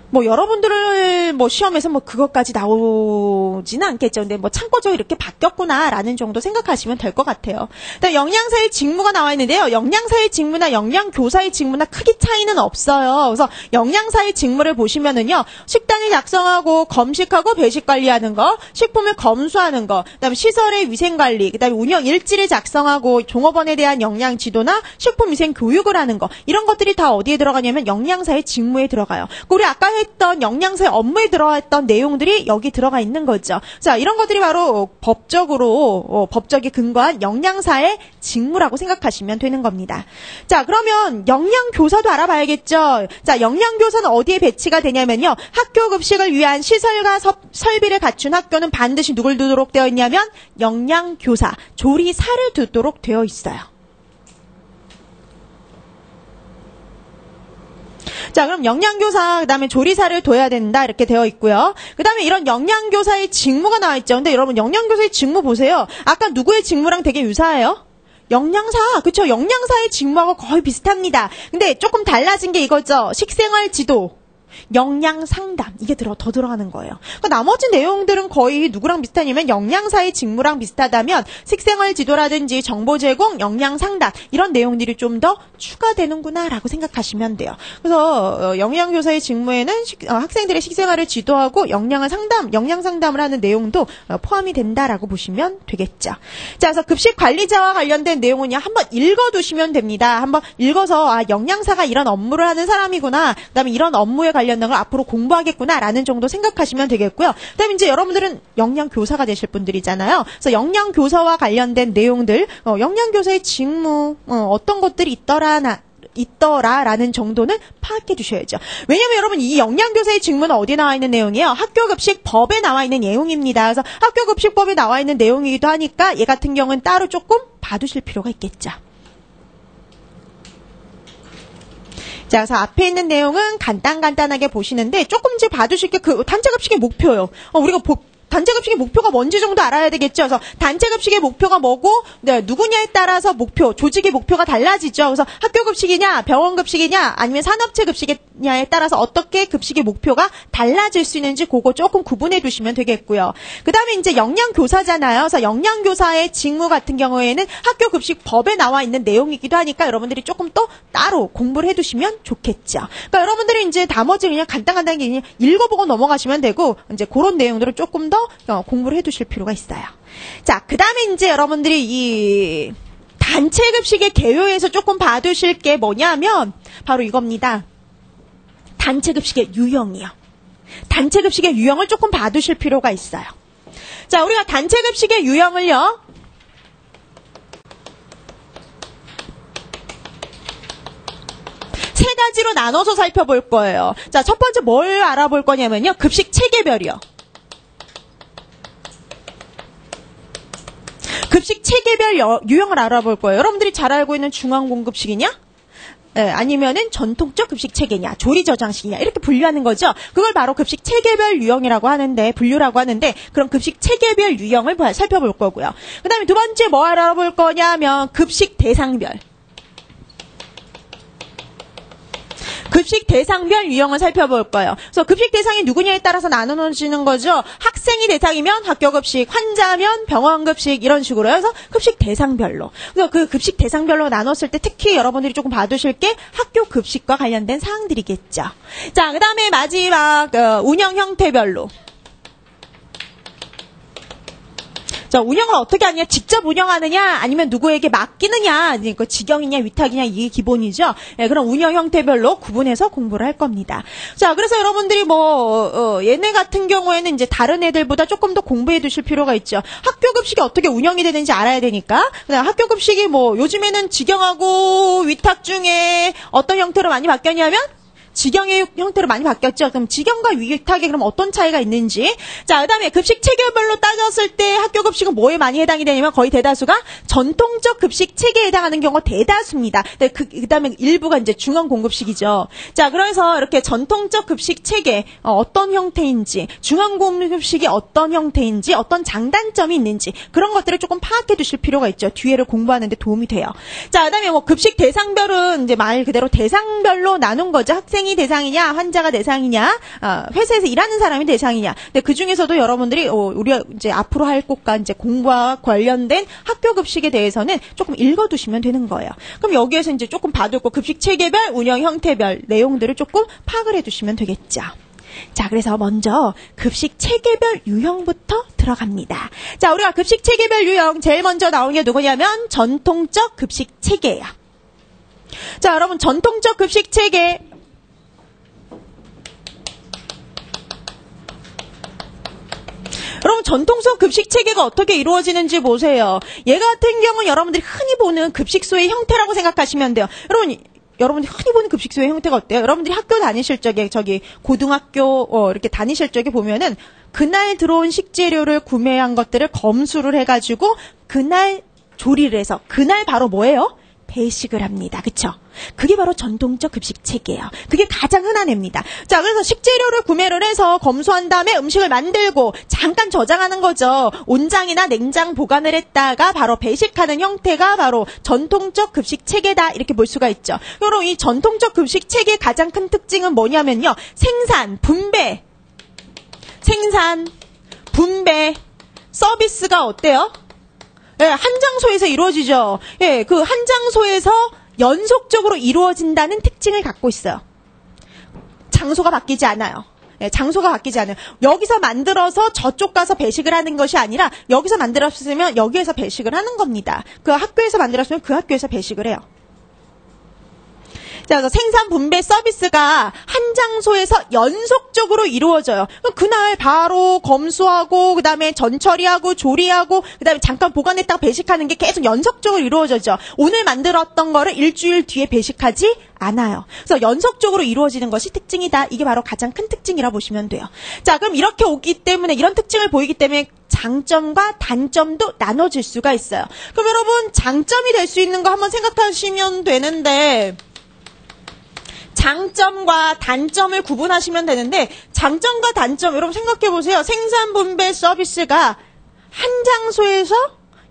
뭐 여러분들을 뭐 시험에서 뭐 그것까지 나오지는 않겠죠. 근데 뭐 참고적으로 이렇게 바뀌었구나라는 정도 생각하시면 될 것 같아요. 일단 영양사의 직무가 나와 있는데요. 영양사의 직무나 영양교사의 직무나 크게 차이는 없어요. 그래서 영양사의 직무를 보시면은요. 식단을 작성하고 검식하고 배식 관리하는 거, 식품을 검수하는 거, 그다음에 시설의 위생 관리, 그다음에 운영 일지를 작성하고 종업원에 대한 영양 지도나 식품 위생 교육을 하는 거. 이런 것들이 다 어디에 들어가냐면 영양사의 직무에 들어가요. 우리 아까 했던 영양사의 업무에 들어갔던 내용들이 여기 들어가 있는 거죠. 자, 이런 것들이 바로 법적에 근거한 영양사의 직무라고 생각하시면 되는 겁니다. 자, 그러면 영양교사도 알아봐야겠죠. 자, 영양교사는 어디에 배치가 되냐면요. 학교 급식을 위한 시설과 설비를 갖춘 학교는 반드시 누굴 두도록 되어 있냐면 영양교사, 조리사를 두도록 되어 있어요. 자, 그럼 영양교사, 그 다음에 조리사를 둬야 된다, 이렇게 되어 있고요. 그 다음에 이런 영양교사의 직무가 나와 있죠. 근데 여러분, 영양교사의 직무 보세요. 아까 누구의 직무랑 되게 유사해요? 영양사, 그쵸? 영양사의 직무하고 거의 비슷합니다. 근데 조금 달라진 게 이거죠. 식생활 지도. 영양 상담 이게 더 들어가는 거예요. 그러니까 나머지 내용들은 거의 누구랑 비슷하냐면 영양사의 직무랑 비슷하다면 식생활 지도라든지 정보 제공, 영양 상담 이런 내용들이 좀 더 추가되는구나라고 생각하시면 돼요. 그래서 영양교사의 직무에는 학생들의 식생활을 지도하고 영양 상담을 하는 내용도 포함이 된다라고 보시면 되겠죠. 자, 그래서 급식 관리자와 관련된 내용은요 한번 읽어두시면 됩니다. 한번 읽어서 영양사가 이런 업무를 하는 사람이구나. 그다음에 이런 업무에 관련된 걸 앞으로 공부하겠구나라는 정도 생각하시면 되겠고요. 그다음에 이제 여러분들은 영양교사가 되실 분들이잖아요. 그래서 영양교사와 관련된 내용들, 영양교사의 직무, 어떤 것들이 있더라라는 정도는 파악해 두셔야죠. 왜냐면 여러분 이 영양교사의 직무는 어디에 나와 있는 내용이에요? 학교급식법에 나와 있는 내용입니다. 그래서 학교급식법에 나와 있는 내용이기도 하니까 얘 같은 경우는 따로 조금 봐두실 필요가 있겠죠. 자, 그래서 앞에 있는 내용은 간단하게 보시는데 조금 이제 봐두실 게 그 단체급식의 목표요. 우리가 단체급식의 목표가 뭔지 정도 알아야 되겠죠. 그래서 단체급식의 목표가 뭐고, 네, 누구냐에 따라서 조직의 목표가 달라지죠. 그래서 학교급식이냐, 병원급식이냐, 아니면 산업체급식이냐에 따라서 어떻게 급식의 목표가 달라질 수 있는지 그거 조금 구분해 두시면 되겠고요. 그 다음에 이제 영양교사잖아요. 그래서 영양교사의 직무 같은 경우에는 학교급식법에 나와 있는 내용이기도 하니까 여러분들이 조금 또 따로 공부를 해 두시면 좋겠죠. 그러니까 여러분들이 이제 나머지 그냥 간단하게 그냥 읽어보고 넘어가시면 되고, 이제 그런 내용들을 조금 더 공부를 해두실 필요가 있어요. 자, 그 다음에 이제 여러분들이 이 단체급식의 개요에서 조금 봐두실 게 뭐냐면 바로 이겁니다. 단체급식의 유형이요. 단체급식의 유형을 조금 봐두실 필요가 있어요. 자, 우리가 단체급식의 유형을요. 세 가지로 나눠서 살펴볼 거예요. 자, 첫 번째 뭘 알아볼 거냐면요. 급식 체계별이요. 급식 체계별 유형을 알아볼 거예요. 여러분들이 잘 알고 있는 중앙공급식이냐? 네, 아니면은 전통적 급식 체계냐, 조리 저장식이냐 이렇게 분류하는 거죠. 그걸 바로 급식 체계별 유형이라고 하는데 분류라고 하는데 그런 급식 체계별 유형을 살펴볼 거고요. 그다음에 두 번째 뭐 알아볼 거냐면 급식 대상별. 급식 대상별 유형을 살펴볼 거예요. 그래서 급식 대상이 누구냐에 따라서 나눠지는 거죠. 학생이 대상이면 학교급식, 환자면 병원급식 이런 식으로 해서 급식 대상별로. 그래서 그 급식 대상별로 나눴을 때 특히 여러분들이 조금 봐두실 게 학교급식과 관련된 사항들이겠죠. 자, 그 다음에 마지막 운영 형태별로. 자, 운영을 어떻게 하느냐, 직접 운영하느냐, 아니면 누구에게 맡기느냐, 그러니까 직영이냐, 위탁이냐, 이게 기본이죠. 예, 그런 운영 형태별로 구분해서 공부를 할 겁니다. 자, 그래서 여러분들이 얘네 같은 경우에는 이제 다른 애들보다 조금 더 공부해 두실 필요가 있죠. 학교급식이 어떻게 운영이 되는지 알아야 되니까. 그다음 학교급식이 요즘에는 직영하고 위탁 중에 어떤 형태로 많이 바뀌었냐면, 직영의 형태로 많이 바뀌었죠. 그럼 직영과 위탁에 그럼 어떤 차이가 있는지. 자, 그다음에 급식 체계별로 따졌을 때 학교 급식은 뭐에 많이 해당이 되냐면 거의 대다수가 전통적 급식 체계에 해당하는 경우가 대다수입니다. 그다음에 일부가 이제 중앙 공급식이죠. 자, 그래서 이렇게 전통적 급식 체계 어떤 형태인지, 중앙 공급식이 어떤 형태인지, 어떤 장단점이 있는지 그런 것들을 조금 파악해 두실 필요가 있죠. 뒤에를 공부하는 데 도움이 돼요. 자, 그다음에 급식 대상별은 이제 말 그대로 대상별로 나눈 거죠. 학생이 대상이냐, 환자가 대상이냐, 회사에서 일하는 사람이 대상이냐. 근데 그 중에서도 여러분들이 우리가 이제 앞으로 할 것과 이제 공부와 관련된 학교 급식에 대해서는 조금 읽어두시면 되는 거예요. 그럼 여기에서 이제 조금 봐두고 급식 체계별, 운영 형태별 내용들을 조금 파악을 해두시면 되겠죠. 자, 그래서 먼저 급식 체계별 유형부터 들어갑니다. 자, 우리가 급식 체계별 유형 제일 먼저 나오는 게 누구냐면 전통적 급식 체계예요. 자, 여러분 전통적 급식 체계. 여러분 전통적 급식 체계가 어떻게 이루어지는지 보세요. 얘 같은 경우는 여러분들이 흔히 보는 급식소의 형태라고 생각하시면 돼요. 여러분들이 흔히 보는 급식소의 형태가 어때요? 여러분들이 학교 다니실 적에 고등학교 이렇게 다니실 적에 보면은 그날 들어온 식재료를 구매한 것들을 검수를 해가지고 그날 조리를 해서 그날 바로 뭐예요? 배식을 합니다. 그쵸? 그게 바로 전통적 급식 체계예요. 그게 가장 흔한 애입니다. 자, 그래서 식재료를 구매를 해서 검수한 다음에 음식을 만들고 잠깐 저장하는 거죠. 온장이나 냉장 보관을 했다가 바로 배식하는 형태가 바로 전통적 급식 체계다 이렇게 볼 수가 있죠. 그리고 이 전통적 급식 체계의 가장 큰 특징은 뭐냐면요. 생산, 분배, 서비스가 어때요? 예, 한 장소에서 이루어지죠. 예, 그 한 장소에서 연속적으로 이루어진다는 특징을 갖고 있어요. 장소가 바뀌지 않아요. 예, 장소가 바뀌지 않아요. 여기서 만들어서 저쪽 가서 배식을 하는 것이 아니라 여기서 만들었으면 여기에서 배식을 하는 겁니다. 그 학교에서 만들었으면 그 학교에서 배식을 해요. 자, 그래서 생산, 분배, 서비스가 한 장소에서 연속적으로 이루어져요. 그날 바로 검수하고, 그 다음에 전처리하고, 조리하고, 그 다음에 잠깐 보관했다가 배식하는 게 계속 연속적으로 이루어져죠. 오늘 만들었던 거를 일주일 뒤에 배식하지 않아요. 그래서 연속적으로 이루어지는 것이 특징이다. 이게 바로 가장 큰 특징이라 보시면 돼요. 자, 그럼 이렇게 오기 때문에, 이런 특징을 보이기 때문에 장점과 단점도 나눠질 수가 있어요. 그럼 여러분, 장점이 될 수 있는 거 한번 생각하시면 되는데, 장점과 단점을 구분하시면 되는데 장점과 단점 여러분 생각해 보세요. 생산, 분배, 서비스가 한 장소에서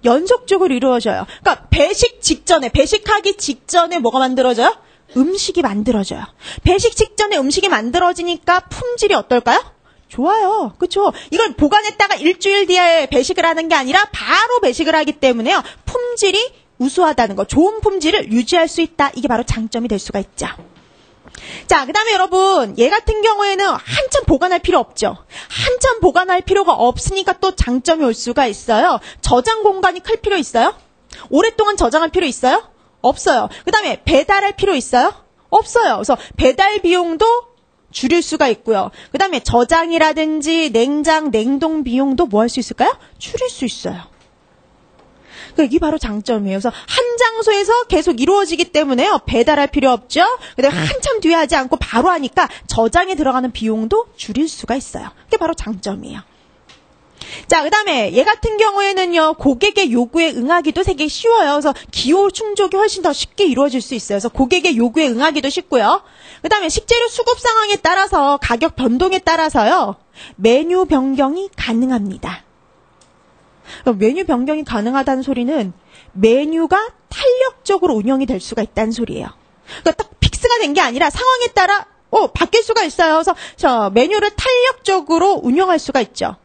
연속적으로 이루어져요. 그러니까 배식하기 직전에 뭐가 만들어져요? 음식이 만들어져요. 배식 직전에 음식이 만들어지니까 품질이 어떨까요? 좋아요. 그렇죠? 이걸 보관했다가 일주일 뒤에 배식을 하는 게 아니라 바로 배식을 하기 때문에요. 품질이 우수하다는 거, 좋은 품질을 유지할 수 있다. 이게 바로 장점이 될 수가 있죠. 자, 그 다음에 여러분, 얘 같은 경우에는 한참 보관할 필요 없죠. 한참 보관할 필요가 없으니까 또 장점이 올 수가 있어요. 저장 공간이 클 필요 있어요? 오랫동안 저장할 필요 있어요? 없어요. 그 다음에 배달할 필요 있어요? 없어요. 그래서 배달 비용도 줄일 수가 있고요. 그 다음에 저장이라든지 냉장, 냉동 비용도 뭐 할 수 있을까요? 줄일 수 있어요. 이게 바로 장점이에요. 그래서 한 장소에서 계속 이루어지기 때문에요. 배달할 필요 없죠. 근데 한참 뒤에 하지 않고 바로 하니까 저장에 들어가는 비용도 줄일 수가 있어요. 그게 바로 장점이에요. 자, 그 다음에 얘 같은 경우에는요. 고객의 요구에 응하기도 되게 쉬워요. 그래서 기호 충족이 훨씬 더 쉽게 이루어질 수 있어요. 그래서 고객의 요구에 응하기도 쉽고요. 그 다음에 식재료 수급 상황에 따라서 가격 변동에 따라서요. 메뉴 변경이 가능합니다. 메뉴 변경이 가능하다는 소리는 메뉴가 탄력적으로 운영이 될 수가 있다는 소리예요. 그러니까 딱 픽스가 된 게 아니라 상황에 따라 바뀔 수가 있어요. 그래서 메뉴를 탄력적으로 운영할 수가 있죠.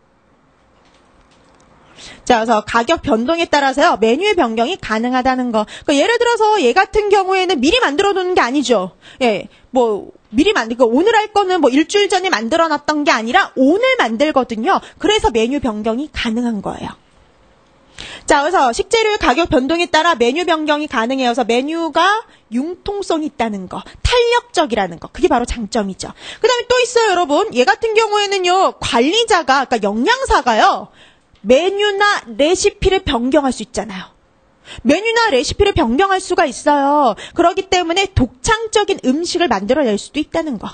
자, 그래서 가격 변동에 따라서요. 메뉴의 변경이 가능하다는 거. 그러니까 예를 들어서 얘 같은 경우에는 미리 만들어 놓는 게 아니죠. 예, 미리 만들고 오늘 할 거는 일주일 전에 만들어 놨던 게 아니라 오늘 만들거든요. 그래서 메뉴 변경이 가능한 거예요. 자, 그래서 식재료의 가격 변동에 따라 메뉴 변경이 가능해요. 그래서 메뉴가 융통성이 있다는 거, 탄력적이라는 거, 그게 바로 장점이죠. 그 다음에 또 있어요, 여러분. 얘 같은 경우에는요, 관리자가, 그러니까 영양사가요, 메뉴나 레시피를 변경할 수 있잖아요. 메뉴나 레시피를 변경할 수가 있어요. 그렇기 때문에 독창적인 음식을 만들어낼 수도 있다는 거.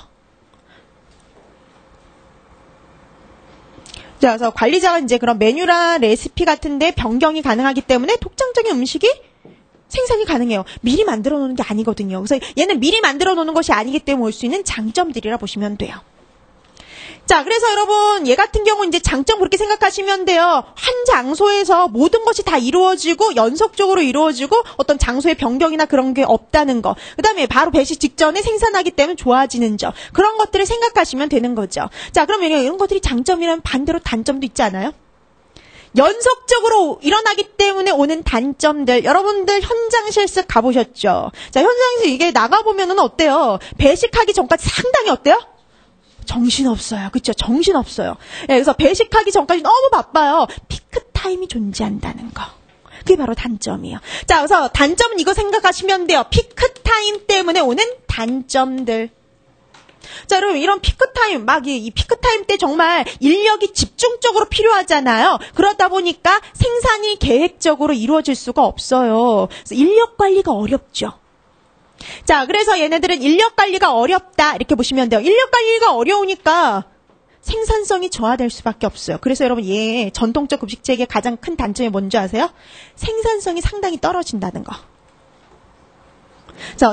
자, 그래서 관리자가 이제 그런 메뉴나 레시피 같은데 변경이 가능하기 때문에 독창적인 음식이 생산이 가능해요. 미리 만들어 놓는 게 아니거든요. 그래서 얘는 미리 만들어 놓는 것이 아니기 때문에 올 수 있는 장점들이라 보시면 돼요. 자, 그래서 여러분, 얘 같은 경우 이제 장점 그렇게 생각하시면 돼요. 한 장소에서 모든 것이 다 이루어지고 연속적으로 이루어지고 어떤 장소의 변경이나 그런 게 없다는 거. 그 다음에 바로 배식 직전에 생산하기 때문에 좋아지는 점. 그런 것들을 생각하시면 되는 거죠. 자, 그러면 이런 것들이 장점이라면 반대로 단점도 있지 않아요? 연속적으로 일어나기 때문에 오는 단점들. 여러분들 현장 실습 가보셨죠? 자, 현장 실습 이게 나가보면은 어때요? 배식하기 전까지 상당히 어때요? 정신없어요. 그렇죠? 정신없어요. 예, 그래서 배식하기 전까지 너무 바빠요. 피크타임이 존재한다는 거. 그게 바로 단점이에요. 자, 그래서 단점은 이거 생각하시면 돼요. 피크타임 때문에 오는 단점들. 자, 여러분, 이런 피크타임, 이 피크타임 때 정말 인력이 집중적으로 필요하잖아요. 그러다 보니까 생산이 계획적으로 이루어질 수가 없어요. 그래서 인력 관리가 어렵죠. 자, 그래서 얘네들은 인력 관리가 어렵다 이렇게 보시면 돼요. 인력 관리가 어려우니까 생산성이 저하될 수밖에 없어요. 그래서 여러분 얘 전통적 급식체계의 가장 큰 단점이 뭔지 아세요? 생산성이 상당히 떨어진다는 거.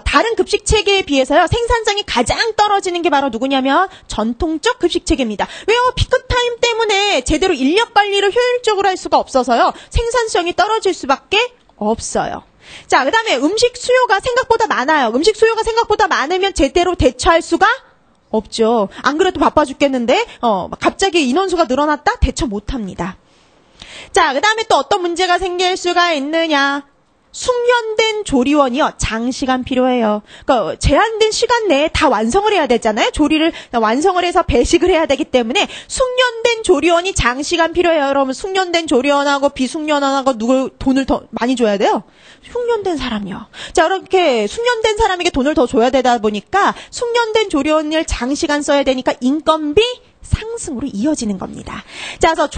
다른 급식 체계에 비해서요, 생산성이 가장 떨어지는 게 바로 누구냐면 전통적 급식 체계입니다. 왜요? 피크타임 때문에 제대로 인력 관리를 효율적으로 할 수가 없어서요, 생산성이 떨어질 수밖에 없어요. 자, 그 다음에 음식 수요가 생각보다 많아요. 음식 수요가 생각보다 많으면 제대로 대처할 수가 없죠. 안 그래도 바빠 죽겠는데, 갑자기 인원수가 늘어났다? 대처 못 합니다. 자, 그 다음에 또 어떤 문제가 생길 수가 있느냐. 숙련된 조리원이요, 장시간 필요해요. 그러니까 제한된 시간 내에 다 완성을 해야 되잖아요. 조리를 완성을 해서 배식을 해야 되기 때문에 숙련된 조리원이 장시간 필요해요. 여러분, 숙련된 조리원하고 비숙련원하고 누구 돈을 더 많이 줘야 돼요? 숙련된 사람이요. 자, 그렇게 숙련된 사람에게 돈을 더 줘야 되다 보니까 숙련된 조리원을 장시간 써야 되니까 인건비 상승으로 이어지는 겁니다. 자, 그래서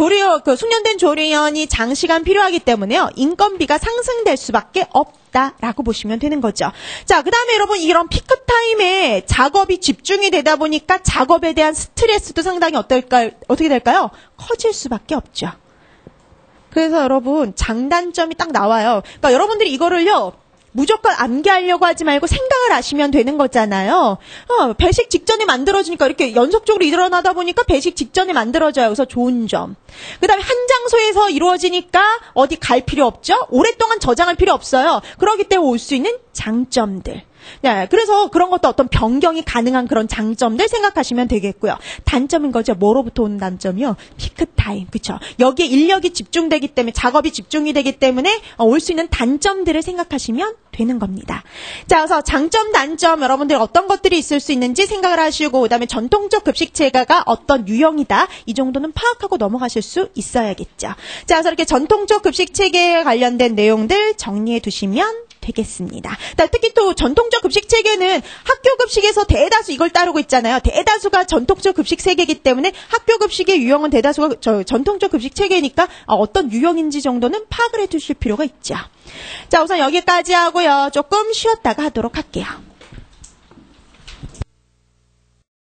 숙련된 조리원이 장시간 필요하기 때문에요, 인건비가 상승될 수밖에 없다라고 보시면 되는 거죠. 자, 그 다음에 여러분, 이런 피크타임에 작업이 집중이 되다 보니까 작업에 대한 스트레스도 상당히 어떻게 될까요? 커질 수밖에 없죠. 그래서 여러분, 장단점이 딱 나와요. 그러니까 여러분들이 이거를요, 무조건 암기하려고 하지 말고 생각을 하시면 되는 거잖아요. 배식 직전에 만들어지니까 이렇게 연속적으로 일어나다 보니까 배식 직전에 만들어져요. 그래서 좋은 점. 그 다음에 한 장소에서 이루어지니까 어디 갈 필요 없죠? 오랫동안 저장할 필요 없어요. 그렇기 때문에 올 수 있는 장점들. 네, 그래서 그런 것도 어떤 변경이 가능한 그런 장점들 생각하시면 되겠고요. 단점인 거죠. 뭐로부터 오는 단점이요? 피크타임. 그쵸? 여기에 인력이 집중되기 때문에, 작업이 집중이 되기 때문에 올 수 있는 단점들을 생각하시면 되는 겁니다. 자, 그래서 장점, 단점 여러분들 어떤 것들이 있을 수 있는지 생각을 하시고, 그다음에 전통적 급식 체계가 어떤 유형이다, 이 정도는 파악하고 넘어가실 수 있어야겠죠. 자, 그래서 이렇게 전통적 급식 체계에 관련된 내용들 정리해 두시면 되겠습니다. 특히 또 전통적 급식 체계는 학교 급식에서 대다수 이걸 따르고 있잖아요. 대다수가 전통적 급식 체계이기 때문에 학교 급식의 유형은 대다수가 전통적 급식 체계니까 어떤 유형인지 정도는 파악을 해두실 필요가 있죠. 자, 우선 여기까지 하고요. 조금 쉬었다가 하도록 할게요.